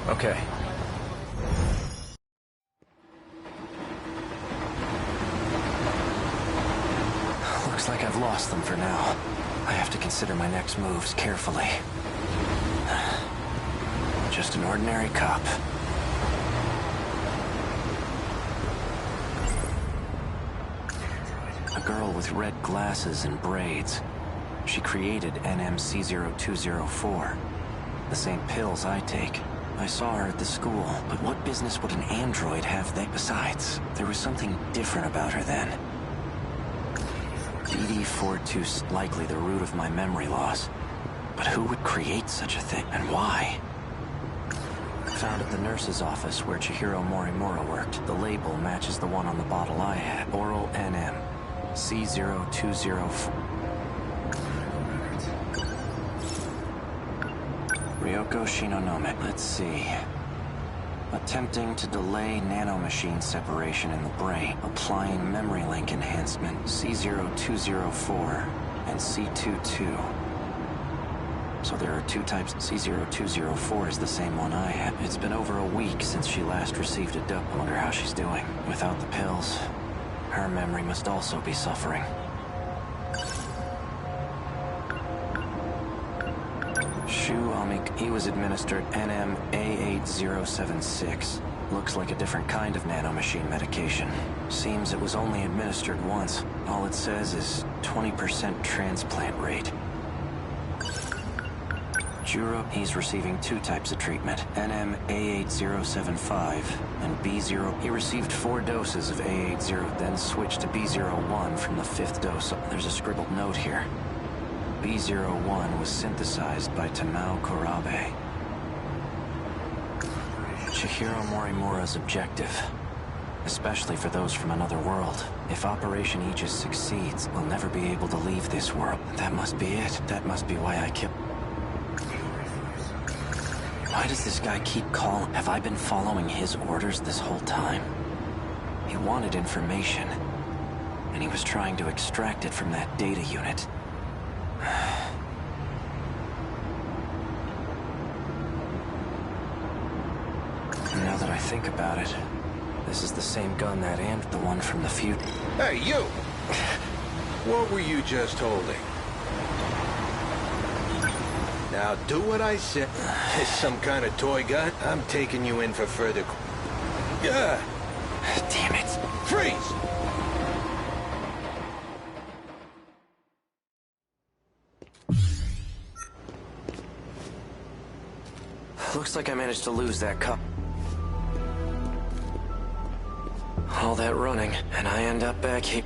Okay. Looks like I've lost them for now. I have to consider my next moves carefully. Just an ordinary cop. A girl with red glasses and braids. She created NMC-0204. The same pills I take. I saw her at the school, but what business would an android have that? Besides, there was something different about her then. DD-42's likely the root of my memory loss. But who would create such a thing, and why? Found at the nurse's office where Chihiro Morimura worked. The label matches the one on the bottle I had. Oral NM. C0204. Shoko Shinonome. Let's see. Attempting to delay nanomachine separation in the brain. Applying memory link enhancement. C0204 and C22. So there are two types. C0204 is the same one I had. It's been over a week since she last received a dose. I wonder how she's doing. Without the pills, her memory must also be suffering. Shu Amik, he was administered NM-A8076. Looks like a different kind of nanomachine medication. Seems it was only administered once. All it says is 20% transplant rate. Juro, he's receiving two types of treatment. NM-A8075 and B0. He received 4 doses of A80, then switched to B01 from the 5th dose. There's a scribbled note here. B01 was synthesized by Tamao Korabe. Chihiro Morimura's objective. Especially for those from another world. If Operation Aegis succeeds, we'll never be able to leave this world. That must be it. That must be why I killed... Why does this guy keep calling? Have I been following his orders this whole time? He wanted information, and he was trying to extract it from that data unit. Now that I think about it, this is the same gun that the one from the future. Hey, you! What were you just holding? Now do what I said. Is some kind of toy gun? I'm taking you in for further... Damn it! Freeze! Looks like I managed to lose that cup. All that running, and I end up back here.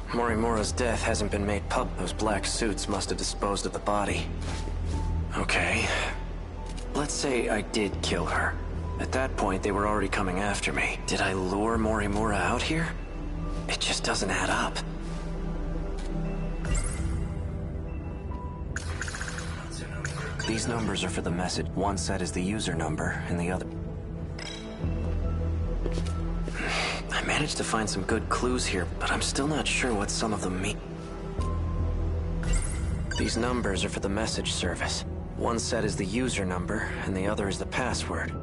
Morimura's death hasn't been made public. Those black suits must have disposed of the body. Okay. Let's say I did kill her. At that point, they were already coming after me. Did I lure Morimura out here? It just doesn't add up. These numbers are for the message. One set is the user number, and the other... I managed to find some good clues here, but I'm still not sure what some of them mean. These numbers are for the message service. One set is the user number, and the other is the password.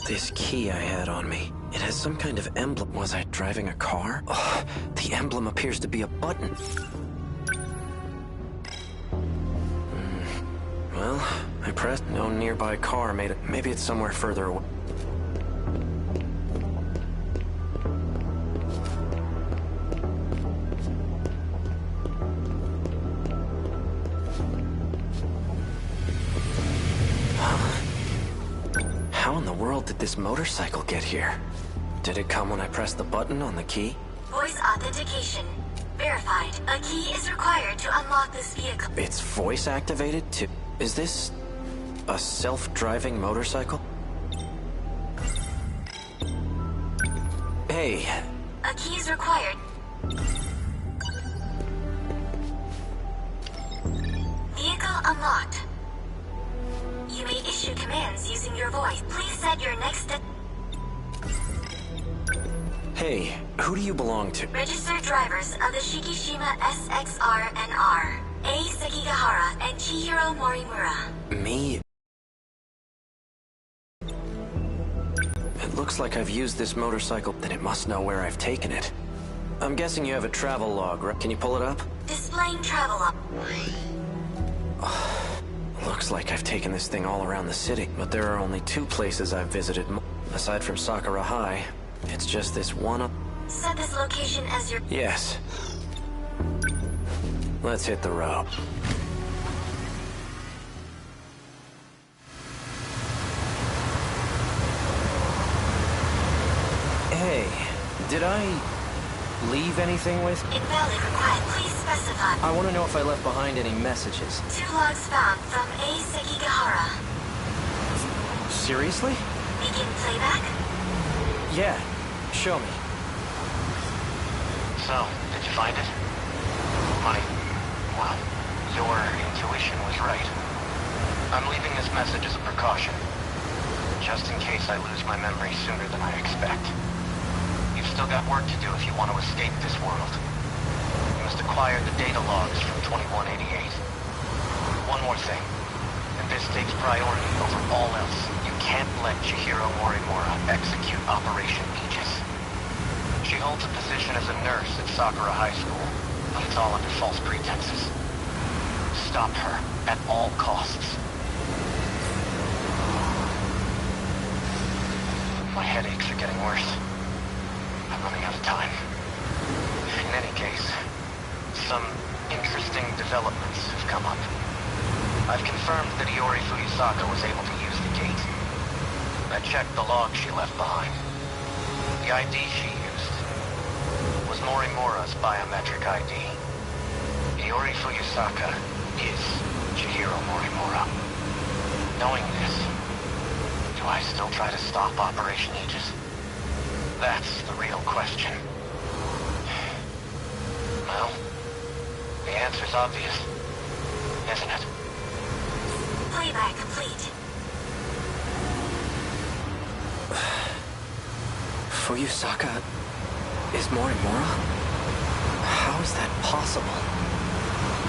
This key I had on me, it has some kind of emblem. Was I driving a car? Oh, the emblem appears to be a button. Well, I pressed. No nearby car made it. Maybe it's somewhere further away. How in the world did this motorcycle get here? Did it come when I pressed the button on the key? Voice authentication. Verified. A key is required to unlock this vehicle. It's voice activated to... Is this a self-driving motorcycle? Hey. A key is required. Vehicle unlocked. You may issue commands using your voice. Please set your next step. Hey, who do you belong to? Registered drivers of the Shikishima SXR-NR, A. Sekigahara and Chihiro Morimura. Me? It looks like I've used this motorcycle, then it must know where I've taken it. I'm guessing you have a travel log, right? Can you pull it up? Displaying travel log. Looks like I've taken this thing all around the city, but there are only 2 places I've visited. Aside from Sakura High, it's just this one up... Set this location as your... Yes. Let's hit the road. Hey, did I leave anything with... Invalid required. Please specify. I want to know if I left behind any messages. 2 logs found from A. Sekigahara. Seriously? Begin playback? Yeah. Show me. So, did you find it? Well, your intuition was right. I'm leaving this message as a precaution, just in case I lose my memory sooner than I expect. You've still got work to do if you want to escape this world. You must acquire the data logs from 2188. One more thing, and this takes priority over all else. You can't let Chihiro Morimura execute Operation Aegis. She holds a position as a nurse at Sakura High School, but it's all under false pretenses. Stop her at all costs. My headaches are getting worse. I'm running out of time. In any case, some interesting developments have come up. I've confirmed that Iori Fuyusaka was able to use the gate. I checked the log she left behind. The ID she used was Morimura's biometric ID. Iori Fuyusaka is Chihiro Morimura. Knowing this, do I still try to stop Operation Aegis? That's the real question. Well, the answer's obvious, isn't it? Playback complete. Fuyusaka is Morimura? How is that possible?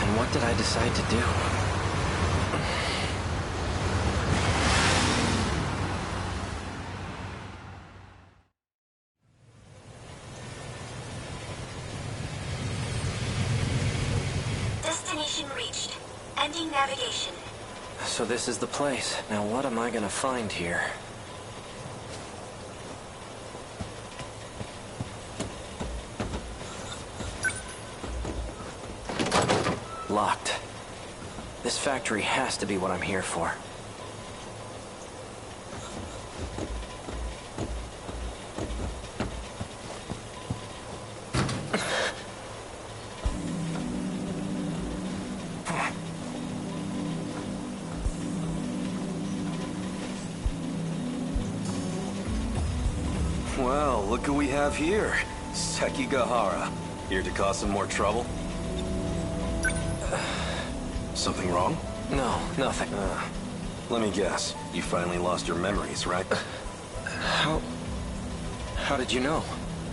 And what did I decide to do? Destination reached. Ending navigation. So this is the place. Now what am I gonna find here? Locked. This factory has to be what I'm here for. Well, look who we have here. Sekigahara. Here to cause some more trouble? Something wrong? No, nothing. Let me guess. You finally lost your memories, right? How did you know?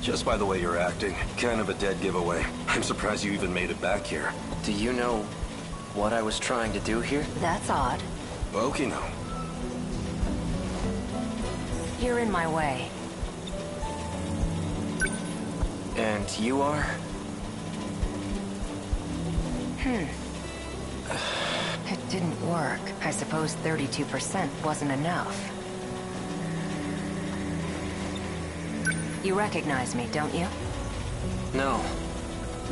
Just by the way you're acting. Kind of a dead giveaway. I'm surprised you even made it back here. Do you know what I was trying to do here? That's odd. Okino. You're in my way. And you are? It didn't work. I suppose 32% wasn't enough. You recognize me, don't you? No.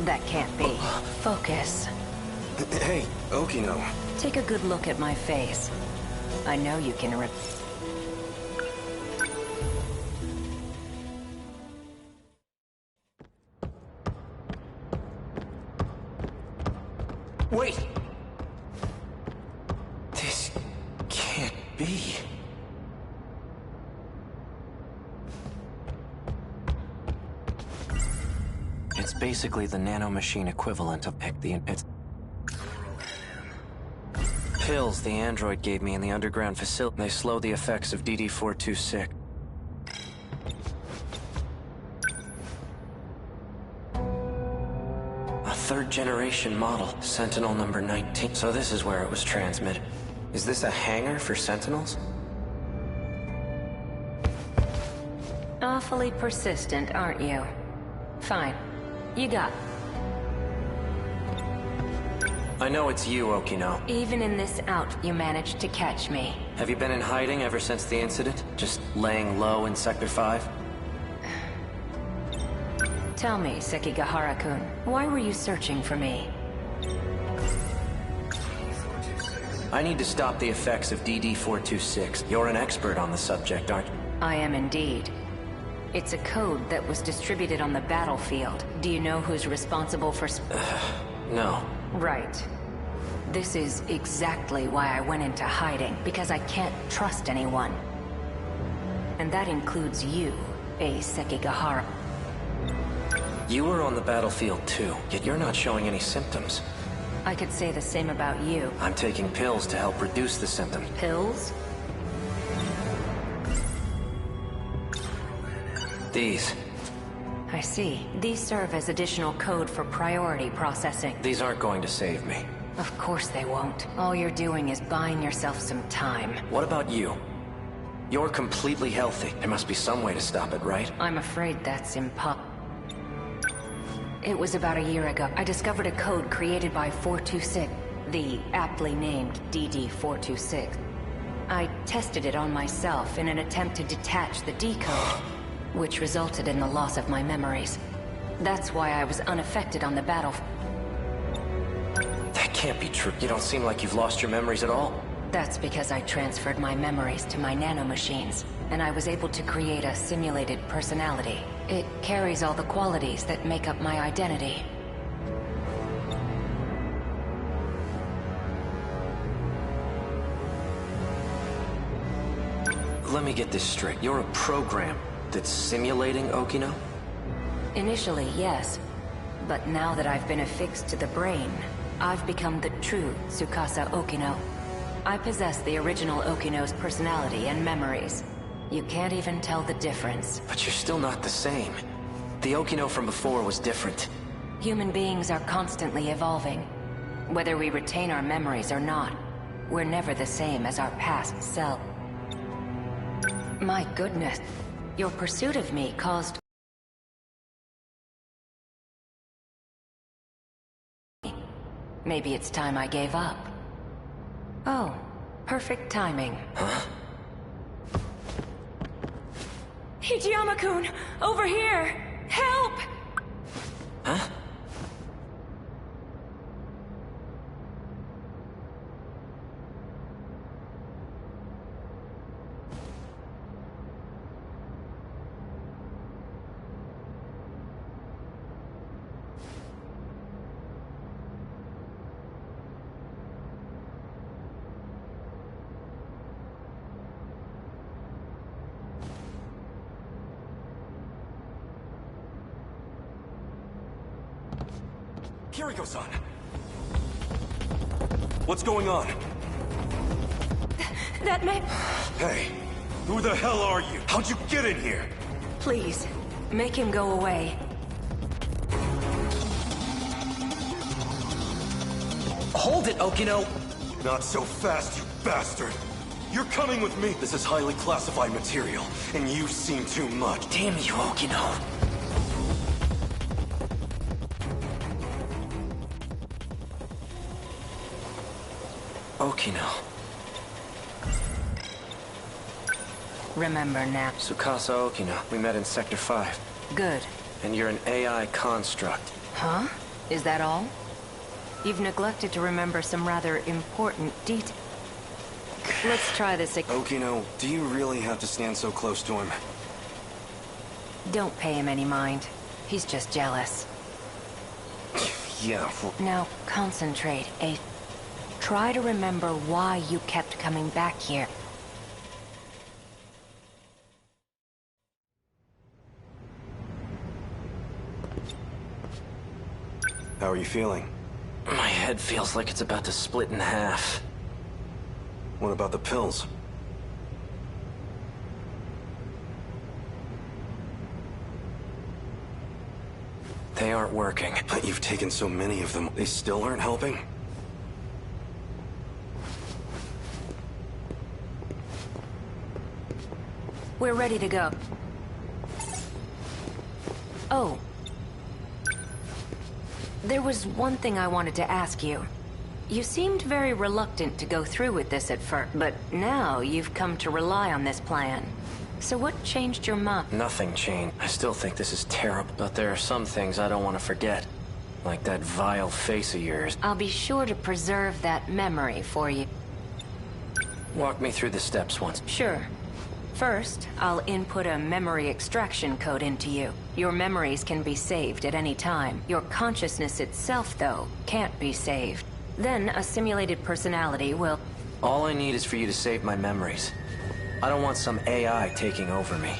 That can't be. Focus. Hey, Okino. Take a good look at my face. I know you can Wait! This can't be. It's basically the nanomachine equivalent of it's pills the android gave me in the underground facility. They slow the effects of DD-426. A third-generation model, Sentinel number 19. So this is where it was transmitted. Is this a hangar for Sentinels? awfully persistent, aren't you? Fine. You got. I know it's you, Okino. Even in this out, you managed to catch me. Have you been in hiding ever since the incident? Just laying low in Sector 5? Tell me, Sekigahara-kun, why were you searching for me? I need to stop the effects of DD-426. You're an expert on the subject, aren't you? I am indeed. It's a code that was distributed on the battlefield. Do you know who's responsible for... No. Right. This is exactly why I went into hiding, because I can't trust anyone. And that includes you, a Sekigahara. You were on the battlefield too, yet you're not showing any symptoms. I could say the same about you. I'm taking pills to help reduce the symptoms. Pills? These. I see. These serve as additional code for priority processing. These aren't going to save me. Of course they won't. All you're doing is buying yourself some time. What about you? You're completely healthy. There must be some way to stop it, right? I'm afraid that's impossible. It was about a year ago. I discovered a code created by 426, the aptly named DD-426. I tested it on myself in an attempt to detach the decode, which resulted in the loss of my memories. That's why I was unaffected on the battlefield. That can't be true. You don't seem like you've lost your memories at all. That's because I transferred my memories to my nanomachines, and I was able to create a simulated personality. It carries all the qualities that make up my identity. Let me get this straight. You're a program that's simulating Okino? Initially, yes. But now that I've been affixed to the brain, I've become the true Tsukasa Okino. I possess the original Okino's personality and memories. You can't even tell the difference. But you're still not the same. The Okino from before was different. Human beings are constantly evolving. Whether we retain our memories or not, we're never the same as our past self. My goodness, your pursuit of me caused... Maybe it's time I gave up. Oh, perfect timing. Huh? Hijiyama-kun! Over here! Help! Huh? Kiriko-san! What's going on? That man... Hey, who the hell are you? How'd you get in here? Please, make him go away. Hold it, Okino! Not so fast, you bastard! You're coming with me! This is highly classified material, and you've seen too much. Damn you, Okino! Okino. Remember now. Tsukasa Okino. We met in Sector 5. Good. And you're an AI construct. Huh? Is that all? You've neglected to remember some rather important details. Let's try this again. Okino, do you really have to stand so close to him? Don't pay him any mind. He's just jealous. Yeah, well... Now, concentrate, Ace. Try to remember why you kept coming back here. How are you feeling? My head feels like it's about to split in half. What about the pills? They aren't working. But you've taken so many of them. They still aren't helping? We're ready to go. Oh. There was one thing I wanted to ask you. You seemed very reluctant to go through with this at first, but now you've come to rely on this plan. So what changed your mind? Nothing changed. I still think this is terrible, but there are some things I don't want to forget. Like that vile face of yours. I'll be sure to preserve that memory for you. Walk me through the steps once. Sure. First, I'll input a memory extraction code into you. Your memories can be saved at any time. Your consciousness itself, though, can't be saved. Then, a simulated personality will... All I need is for you to save my memories. I don't want some AI taking over me.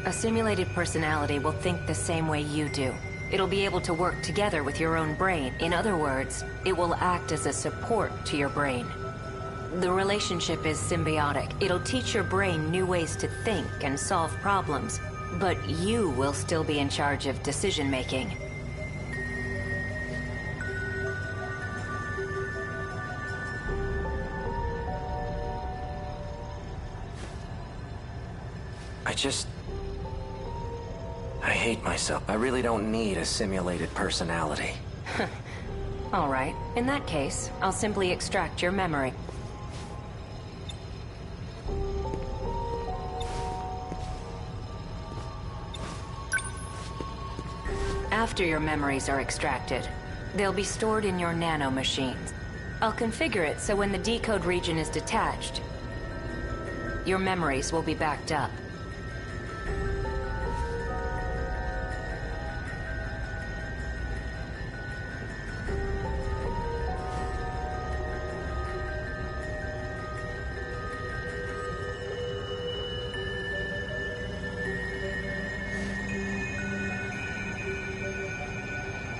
A simulated personality will think the same way you do. It'll be able to work together with your own brain. In other words, it will act as a support to your brain. The relationship is symbiotic. It'll teach your brain new ways to think and solve problems, but you will still be in charge of decision-making. I hate myself. I really don't need a simulated personality. All right. In that case, I'll simply extract your memory. After your memories are extracted, they'll be stored in your nanomachines. I'll configure it so when the decode region is detached, your memories will be backed up.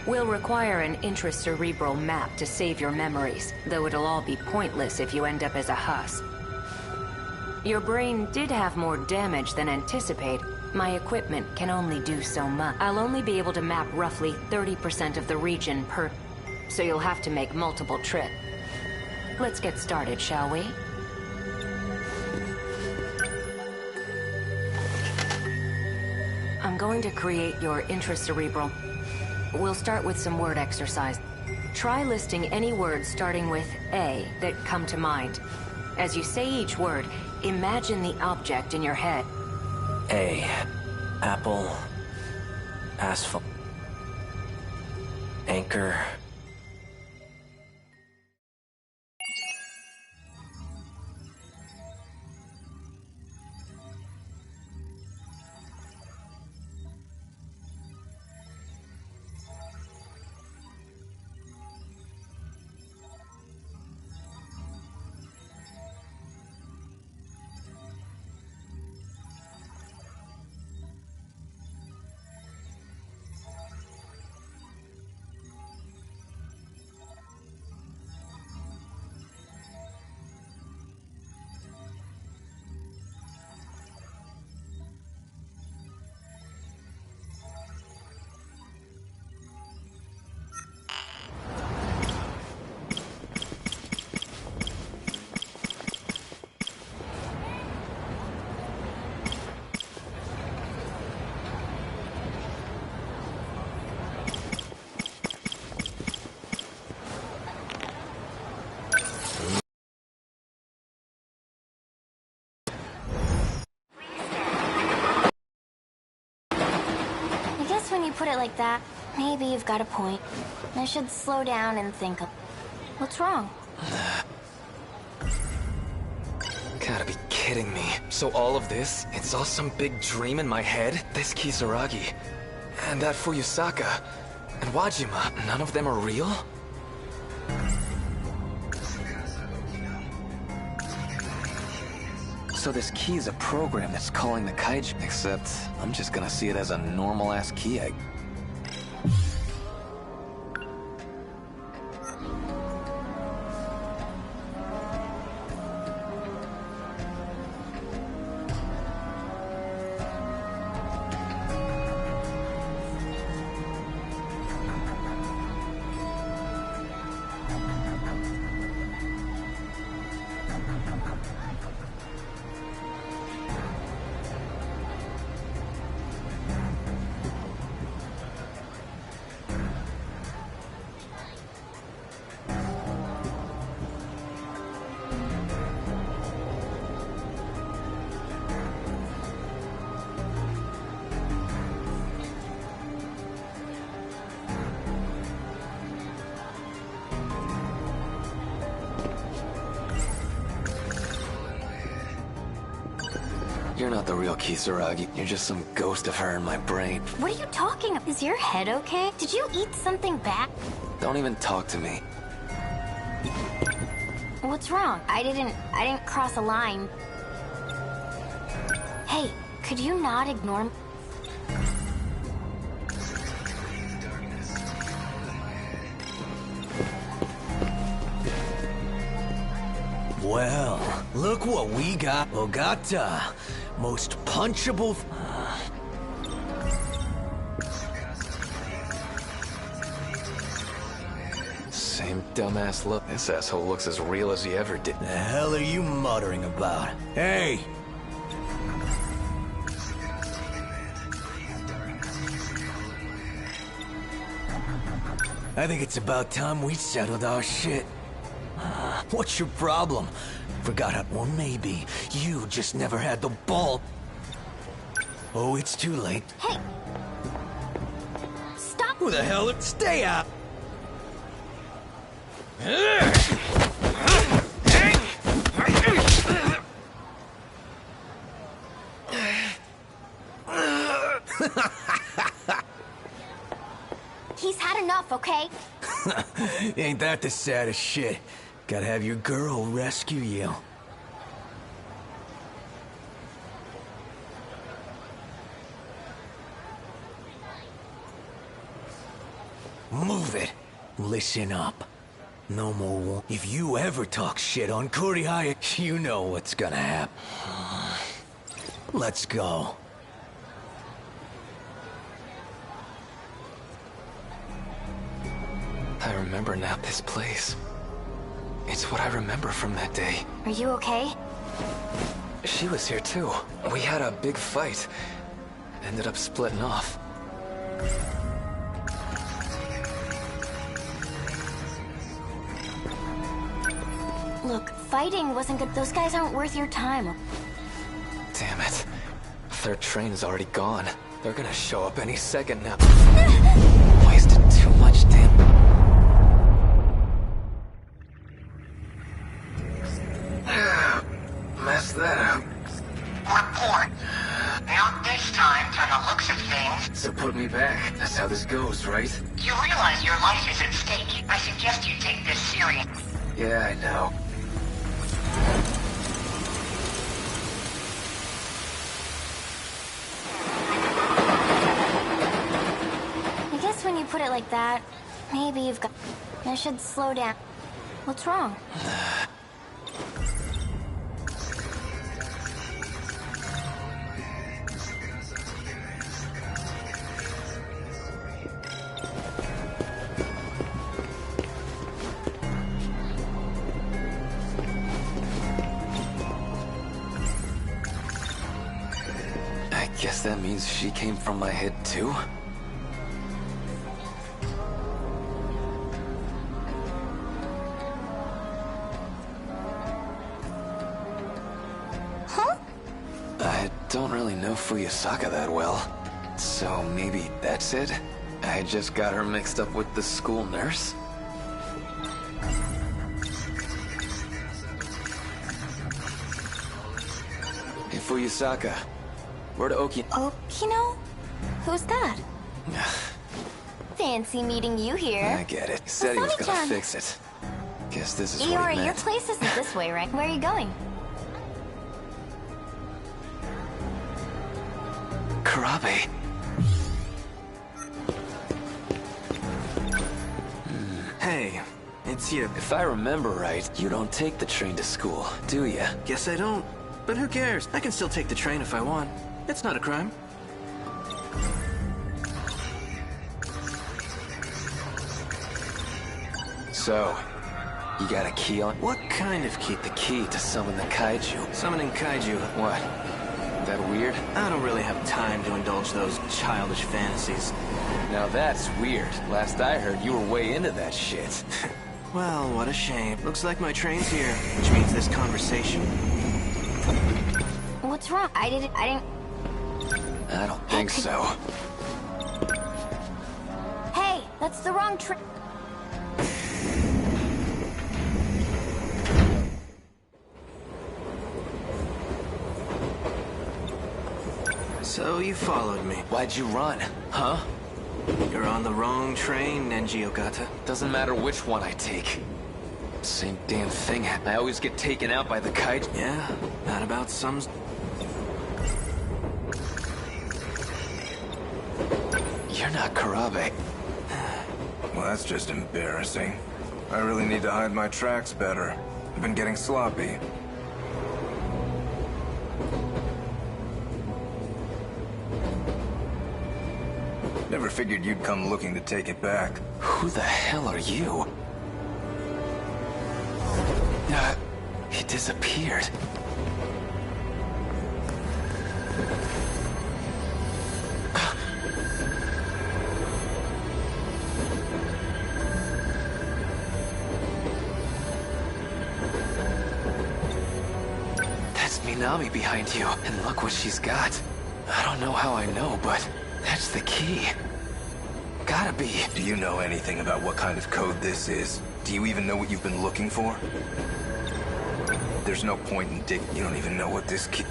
We'll require an intracerebral map to save your memories, though it'll all be pointless if you end up as a husk. Your brain did have more damage than anticipated. My equipment can only do so much. I'll only be able to map roughly 30% of the region per... so you'll have to make multiple trips. Let's get started, shall we? I'm going to create your intracerebral... We'll start with some word exercise. Try listing any words starting with A that come to mind. As you say each word, imagine the object in your head. A. Apple. Asphalt. Anchor. When you put it like that, maybe you've got a point. I should slow down and think. What's wrong? Gotta be kidding me. So all of this, it's all some big dream in my head? This Kisaragi, and that Fuyusaka, and Wajima, none of them are real? So this key is a program that's calling the kaiju, except I'm just gonna see it as a normal-ass key egg. You're not the real Kisaragi. You're just some ghost of her in my brain. What are you talking about? Is your head okay? Did you eat something bad? Don't even talk to me. What's wrong? I didn't cross a line. Hey, could you not ignore me? Well, look what we got. Ogata. Most punchable... Same dumbass look. This asshole looks as real as he ever did. The hell are you muttering about? Hey! I think it's about time we settled our shit. What's your problem? Forgot how... Or maybe you just never had the ball. Oh, it's too late. Hey! Stop! Who the hell... Stay out! He's had enough, okay? Ain't that the saddest shit? Gotta have your girl rescue you. Move it. Listen up. No more. If you ever talk shit on Kurihaya, you know what's gonna happen. Let's go. I remember now this place. It's what I remember from that day. Are you okay? She was here too. We had a big fight. Ended up splitting off. Look, fighting wasn't good. Those guys aren't worth your time. Damn it. Their train's already gone. They're gonna show up any second now. Wasted too much damn... Messed that up. Report. Not this time, from the looks of things. So put me back. That's how this goes, right? You realize your life is at stake. I suggest you take this serious. Yeah, I know. I guess when you put it like that, maybe you've got... I should slow down. What's wrong? I guess that means she came from my head too? Huh? I don't really know Fuyusaka that well. So maybe that's it? I just got her mixed up with the school nurse? Hey, Fuyusaka. Where to Oki... Okino? Who's that? Fancy meeting you here. I get it. He said he was gonna Asami-chan. fix it. Guess this is what Iori, he your meant. place isn't this way, right? Where are you going? Karabe. Hey, it's you. If I remember right, you don't take the train to school, do ya? Guess I don't. But who cares? I can still take the train if I want. It's not a crime. So, you got a key on? What kind of key? The key to summon the kaiju. Summoning kaiju. What? That weird? I don't really have time to indulge those childish fantasies. Now that's weird. Last I heard, you were way into that shit. Well, what a shame. Looks like my train's here, which means this conversation. What's wrong? I didn't... I don't think so. Hey, that's the wrong train. So you followed me. Why'd you run? Huh? You're on the wrong train, Nenji Ogata. Doesn't matter which one I take. Same damn thing. I always get taken out by the kaiju. Yeah, that about sums... You're not Kurabe. Well, that's just embarrassing. I really need to hide my tracks better. I've been getting sloppy. Never figured you'd come looking to take it back. Who the hell are you? He disappeared. That's Minami behind you, and look what she's got. I don't know how I know, but that's the key. Gotta be. Do you know anything about what kind of code this is? Do you even know what you've been looking for? There's no point in digging. You don't even know what this key...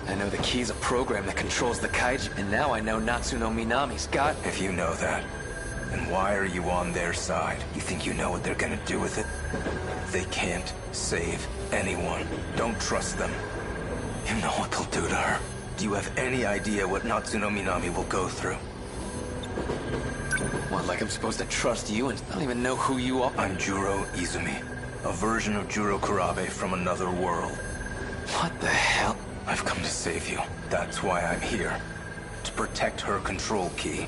I know the key's a program that controls the kaiju, and now I know Natsuno Minami's got... If you know that, then why are you on their side? You think you know what they're gonna do with it? They can't save anyone. Don't trust them. You know what they'll do to her. Do you have any idea what Natsuno Minami will go through? What, like I'm supposed to trust you and I don't even know who you are? I'm Juro Izumi, a version of Juro Kurabe from another world. What the hell? I've come to save you. That's why I'm here. To protect her control key.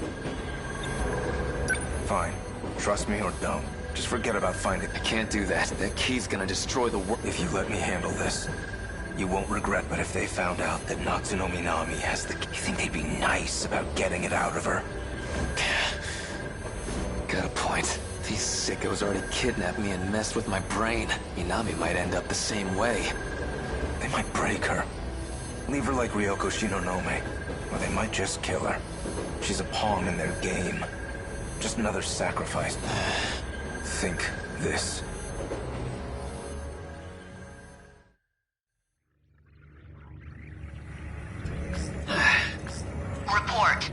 Fine. Trust me or don't. Just forget about finding... I can't do that. That key's gonna destroy the world. If you let me handle this, you won't regret. But if they found out that Natsuno Minami has the key, you think they'd be nice about getting it out of her? Got a point. These sickos already kidnapped me and messed with my brain. Minami might end up the same way. They might break her. Leave her like Ryoko Shinonome. Or they might just kill her. She's a pawn in their game. Just another sacrifice. Think this. Report.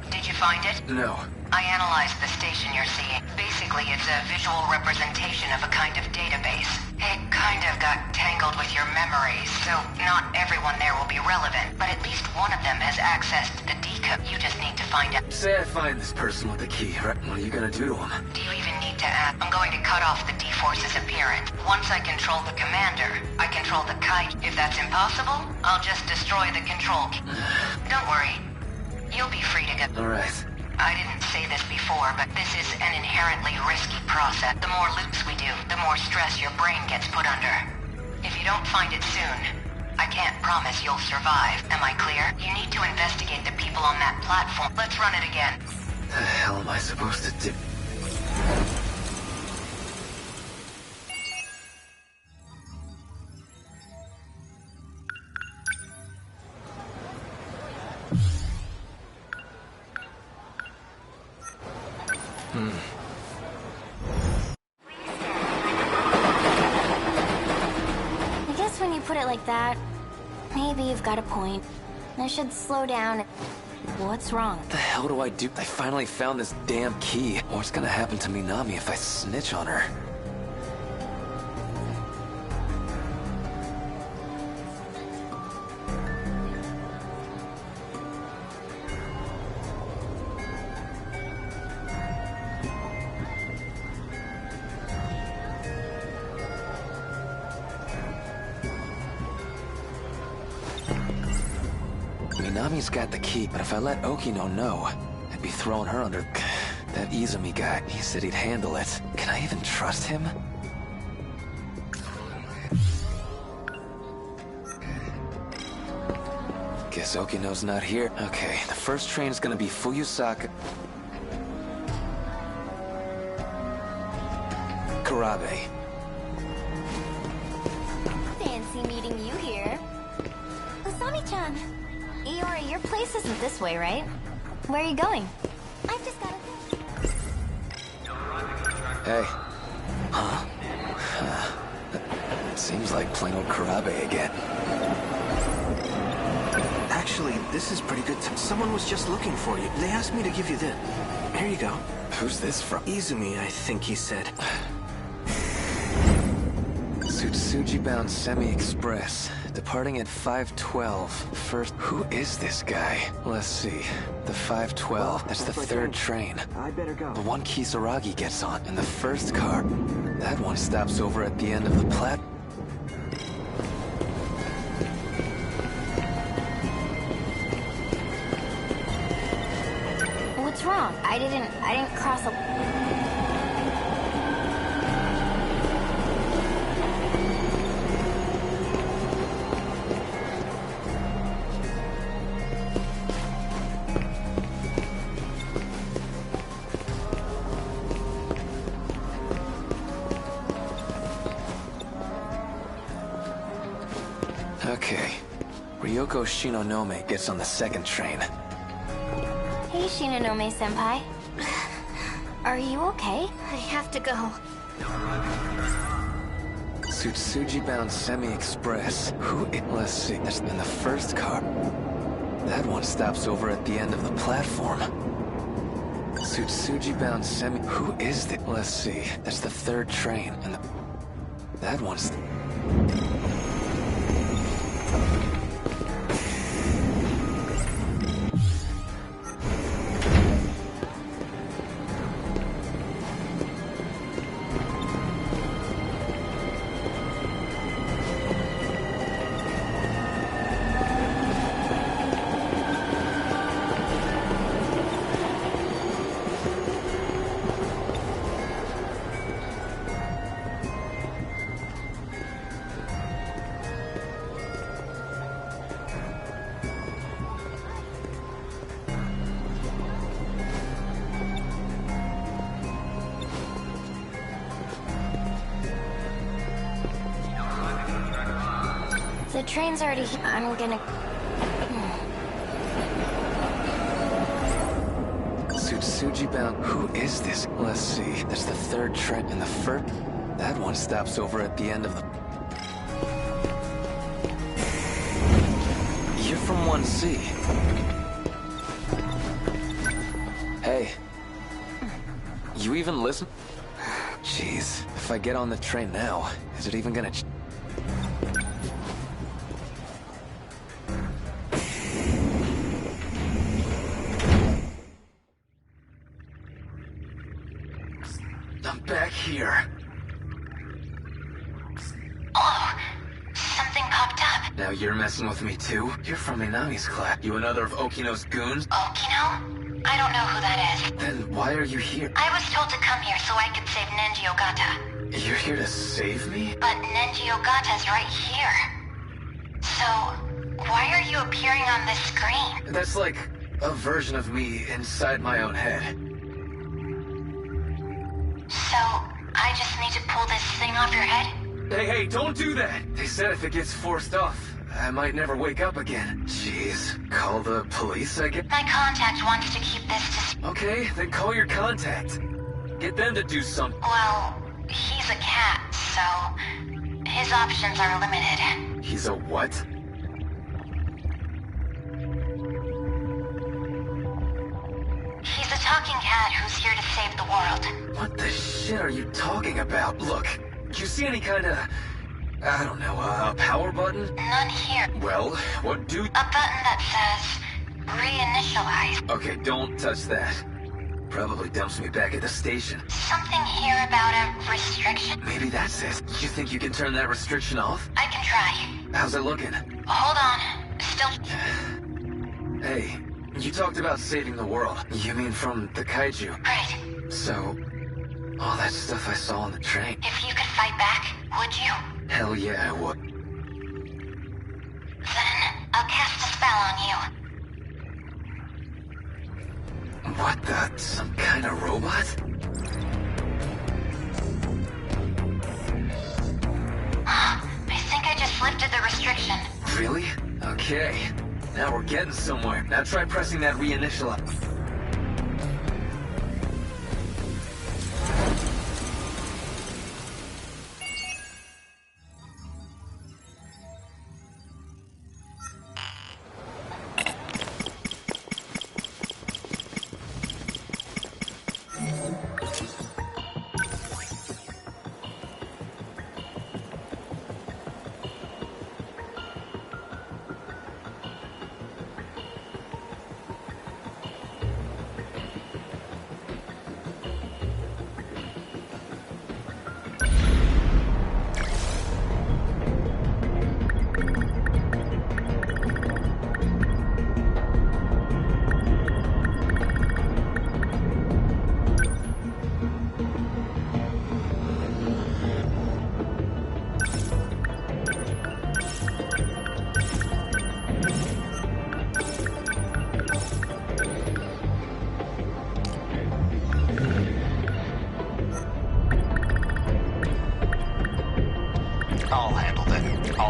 Did you find it? No. I analyzed the station you're seeing. Basically, it's a visual representation of a kind of database. It kind of got tangled with your memories, so not everyone there will be relevant, but at least one of them has access to the decode. You just need to find out. Say I find this person with the key, right? What are you gonna do to him? Do you even need to ask? I'm going to cut off the D-Force's appearance. Once I control the commander, I control the kite. If that's impossible, I'll just destroy the control key. Don't worry. You'll be free to go. Alright. I didn't say this before, but this is an inherently risky process. The more loops we do, the more stress your brain gets put under. If you don't find it soon, I can't promise you'll survive. Am I clear? You need to investigate the people on that platform. Let's run it again. What the hell am I supposed to do? I guess when you put it like that, maybe you've got a point. I should slow down. What's wrong? What the hell do I do? I finally found this damn key. What's gonna happen to Minami if I snitch on her? Minami's got the key, but if I let Okino know, I'd be throwing her under... That Izumi guy, he said he'd handle it. Can I even trust him? Guess Okino's not here. Okay, the first train's gonna be Fuyusaka... Kurabe. Fancy meeting you here. Asami-chan. Iori, your place isn't this way, right? Where are you going? I've just got a thing. Hey. Huh? It seems like plain old Kurabe again. Actually, this is pretty good. Someone was just looking for you. They asked me to give you this. Here you go. Who's this from? Izumi, I think he said. Tsutsuji-bound Semi-Express. Departing at 5:12. First, who is this guy? Let's see. The 5:12. That's the third train. I better go. The one Kisaragi gets on. And the first car. That one stops over at the end of the platform. What's wrong? I didn't cross a... Okay. Ryoko Shinonome gets on the second train. Hey, Shinonome-senpai. Are you okay? I have to go. Tsutsuji-bound Semi-Express. Let's see. That's in the first car. That one stops over at the end of the platform. Tsutsuji-bound Who is this? Let's see. That's the third train. And that one's... The train's already here. I'm gonna... Tsutsuji-bound... Who is this? Let's see. That's the third train. And the first... That one stops over at the end of the... You're from 1C. Hey. You even listen? Jeez. If I get on the train now, is it even gonna... I'm back here. Oh, something popped up. Now you're messing with me too? You're from Minami's class. You another of Okino's goons? Okino? I don't know who that is. Then why are you here? I was told to come here so I could save Nenji Ogata. You're here to save me? But Nenji Ogata's right here. So, why are you appearing on this screen? That's like a version of me inside my own head. So, I just need to pull this thing off your head? Hey, don't do that! They said if it gets forced off, I might never wake up again. Jeez, call the police, I guess? My contact wants to keep this to... Okay, then call your contact. Get them to do something. Well, he's a cat, so... his options are limited. He's a what? He's a talking cat who's here to save the world. What the shit are you talking about? Look, do you see any kind of... I don't know, a power button? None here. Well, what do... A button that says... reinitialize. Okay, don't touch that. Probably dumps me back at the station. Something here about a restriction? Maybe that's it. You think you can turn that restriction off? I can try. How's it looking? Hold on. Still... Hey, you talked about saving the world. You mean from the kaiju? Right. So, all that stuff I saw on the train. If you could fight back, would you? Hell yeah, I would. Then, I'll cast a spell on you. What the? Some kind of robot? I think I just lifted the restriction. Really? Okay. Now we're getting somewhere. Now try pressing that reinitialize.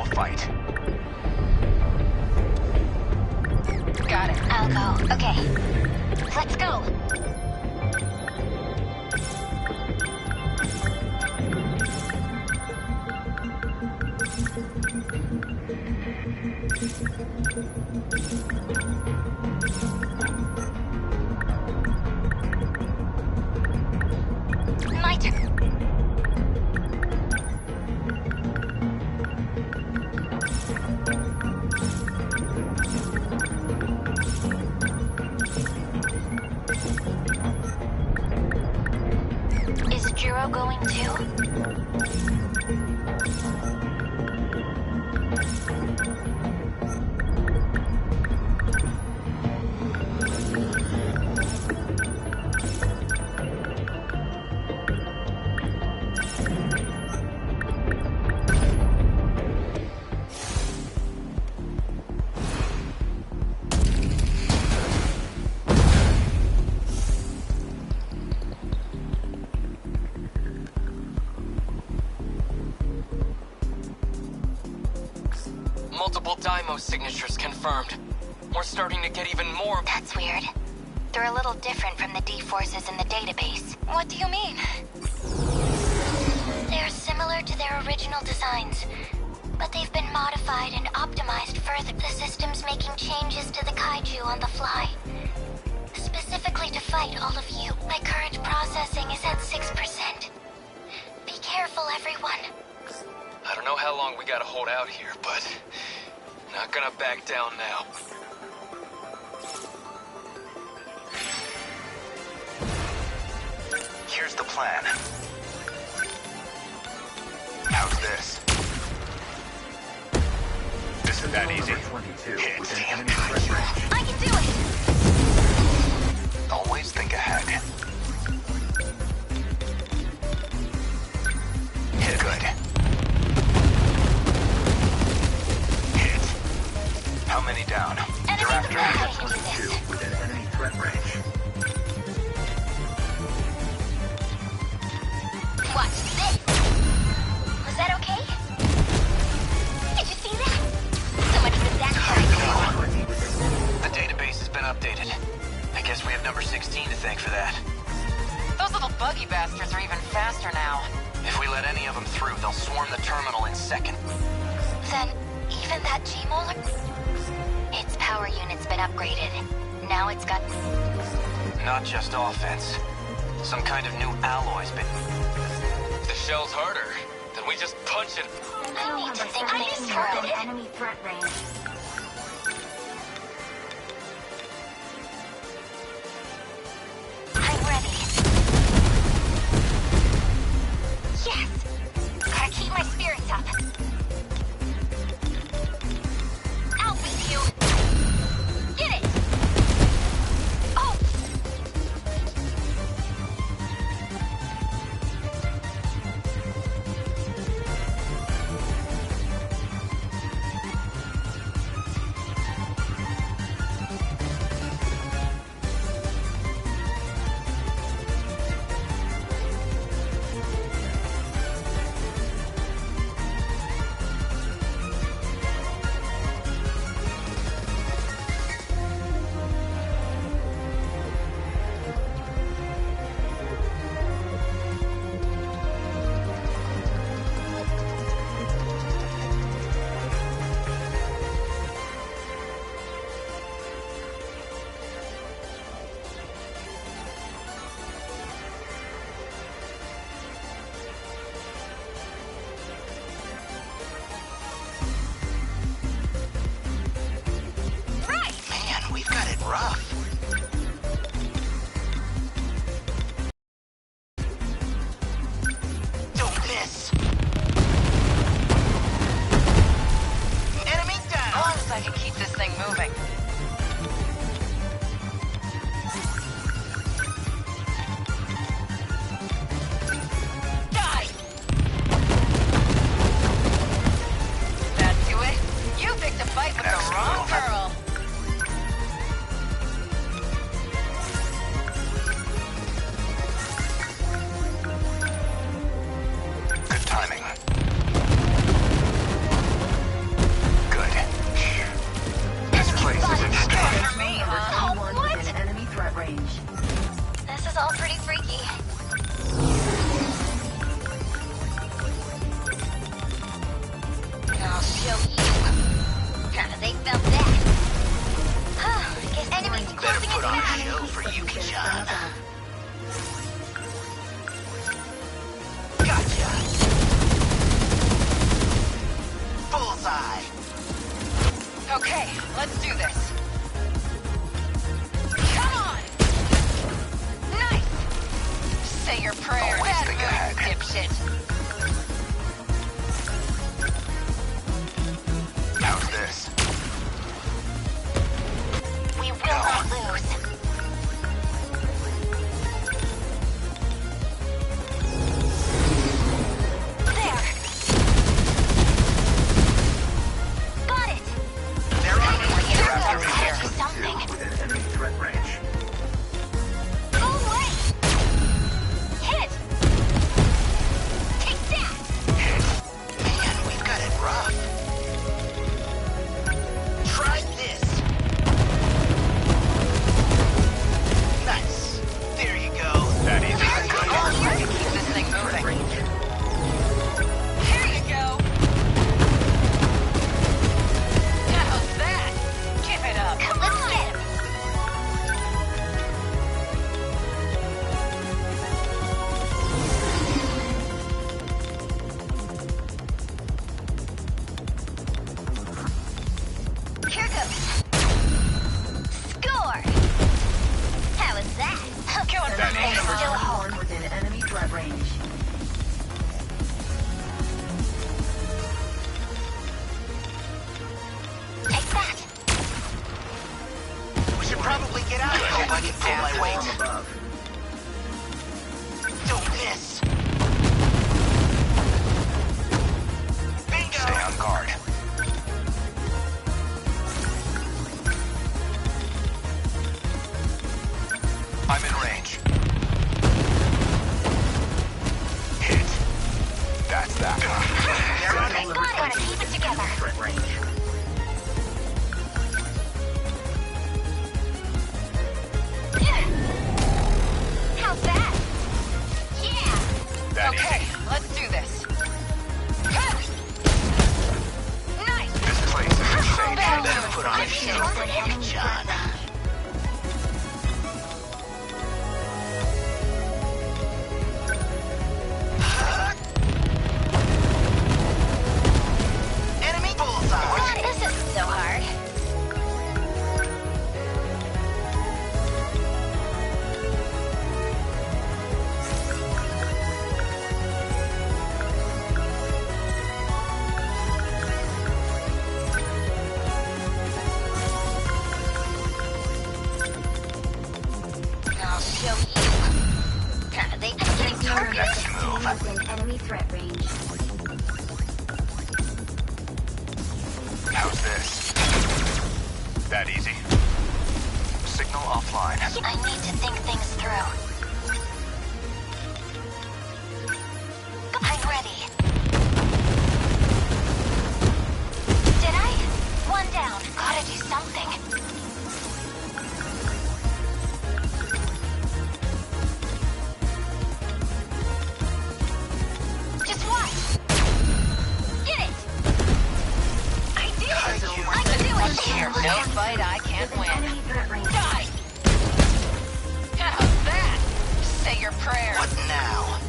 I'll fight. Got it. I'll go. Okay. Let's go. My turn. Is Jiro going too? Multiple Daimyo signatures confirmed. We're starting to get even more. That's weird. They're a little different from the D-forces in the database. What do you mean? They're similar to their original designs, but they've been modified and optimized further. The system's making changes to the kaiju on the fly, specifically to fight all of you. My current processing is at 6%. Be careful, everyone. I don't know how long we gotta hold out here, but not gonna back down now. Here's the plan. How's this? This is that easy. Hit the enemy. I can do it! Always think ahead. Hit good. Hit. How many down? They're after me. Within enemy threat range. Watch this. Was that okay? Did you see that? So much for that part. The database has been updated. I guess we have number 16 to thank for that. Those little buggy bastards are even faster now. If we let any of them through, they'll swarm the terminal in seconds. Then, even that G-Molar? Its power unit's been upgraded. Now it's got... Not just offense. Some kind of new alloy's been... If the shell's harder, then we just punch it. I need to think things through. Enemy threat range. I'm ready. Yes! Gotta keep my spirits up. I'll beat you. Get it! Oh! let's do this. Come on! Nice! Say your prayers. Always Bad think move, ahead. dipshit. How's this? We will not lose. There. Got it. They're on the way. They're after me here. Something. Within enemy threat range. Go away. Hit. Take that. Man, we've got it rough. Try this. Nice. There you go. That easy. I can keep this thing moving. Here you go. How's that? Give it up. Come on. Let's get him. Here goes. Score. How was that? Killing They them. still hold. Within enemy threat range. Take that. We should probably get out. I hope I can pull my weight. Don't miss. Bingo. Stay on guard. I'm in range. Hit. That's that. They're on I got it. Gotta keep it together. Threat range. How's that? Yeah. That Okay, easy. let's do this. Nice. This place is insane. Bad Better move. put on a show for you, John. Enemy bullseye. This isn't so hard. I'll show you. They can get targets. Next move. Within enemy threat range. How's this? That easy. Signal offline. I need to think things through. I'm ready. Did I? One down. Gotta do something. Just watch. Get it. I did it. I can do it. There's no fight I can't win. Die! How's that? Say your prayers. What now?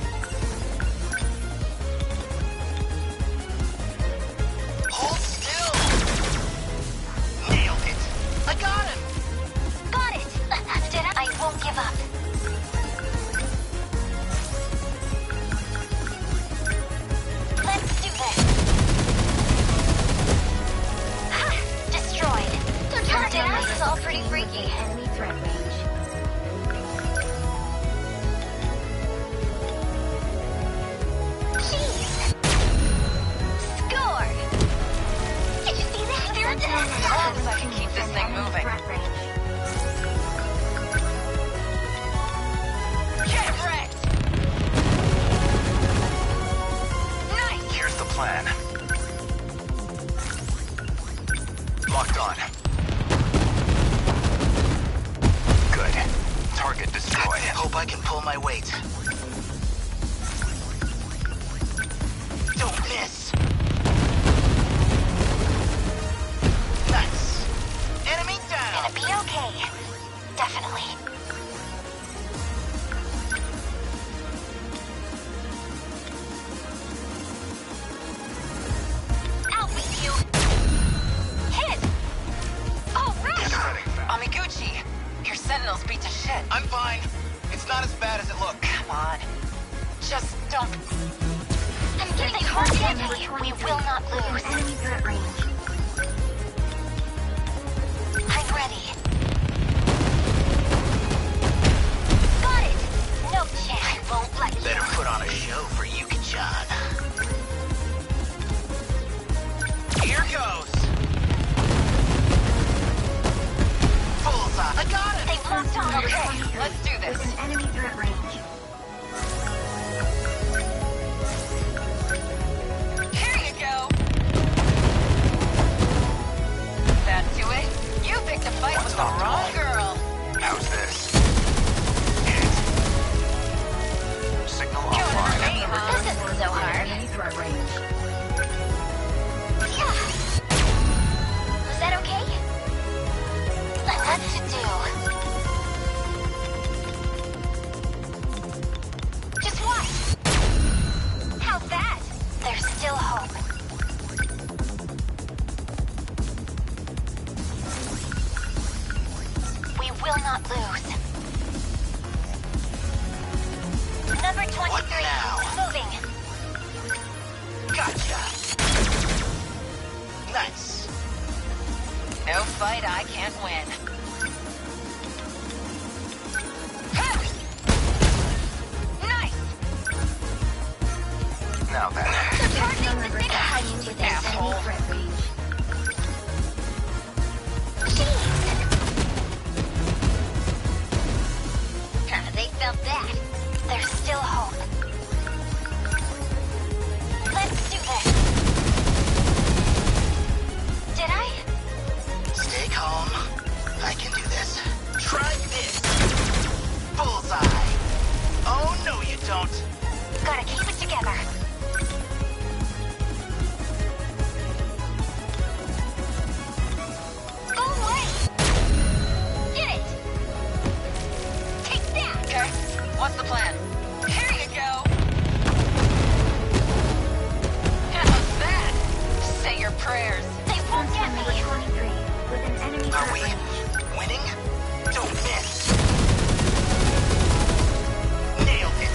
Hold still. Nailed it. I got him. Got it. Did I? I won't give up. Let's do this. Ha! Destroyed. Target is all pretty freaky. Enemy threat range. Jeez. Score. Did you see that? They're dead. As I can keep this thing moving. Get wrecked! Nice! Here's the plan. Locked on. Good. Target destroyed. I hope I can pull my weight. Don't miss. Nice. Enemy down. Gonna be okay. Definitely. Out with you. Hit. Just don't... I'm getting hurt. We will not lose. Enemy threat range. I'm ready. Got it. No chance. I won't let you. Better put on a show for Yuki-chan. Here goes. Bullseye. I got it. They've locked on. Okay, let's do this. Within enemy threat range. Here you go. That do it? You picked a fight with the wrong girl. How's this? Hit. Signal offline. This isn't so hard. Enemy threat range. Was that okay? Lots to do. Just watch. How's that? There's still hope. We will not lose. Number 23. What now? Moving. Gotcha. Nice. No fight I can't win. Nice! Now then. Asshole. They felt that. There's still hope. Let's do this. Did I? Stay calm. I can do this. Try this. Bullseye. Oh, no, you don't. Gotta keep it together. Go away! Get it! Take that! Okay, what's the plan? Here you go! How's that? Say your prayers. They won't get me! Number 23. Within enemy Are threat we range. winning? Don't miss. Nailed it.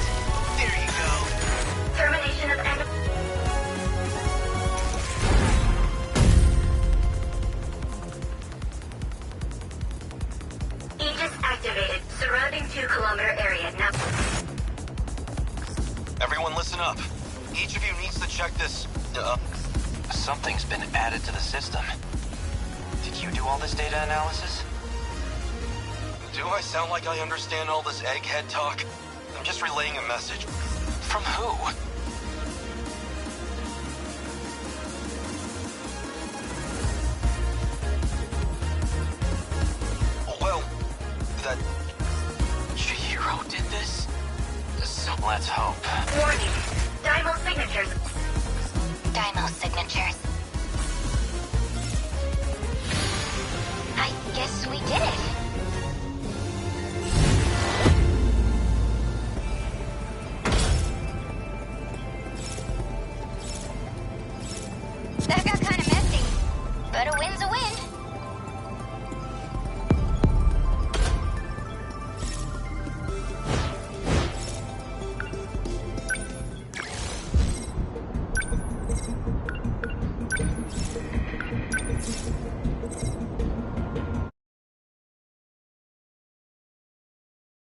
There you go. Termination of enemy. Aegis activated. Surrounding 2-kilometer area now. Everyone listen up. Each of you needs to check this, Something's been added to the system. Did you do all this data analysis? Do I sound like I understand all this egghead talk? I'm just relaying a message. From who?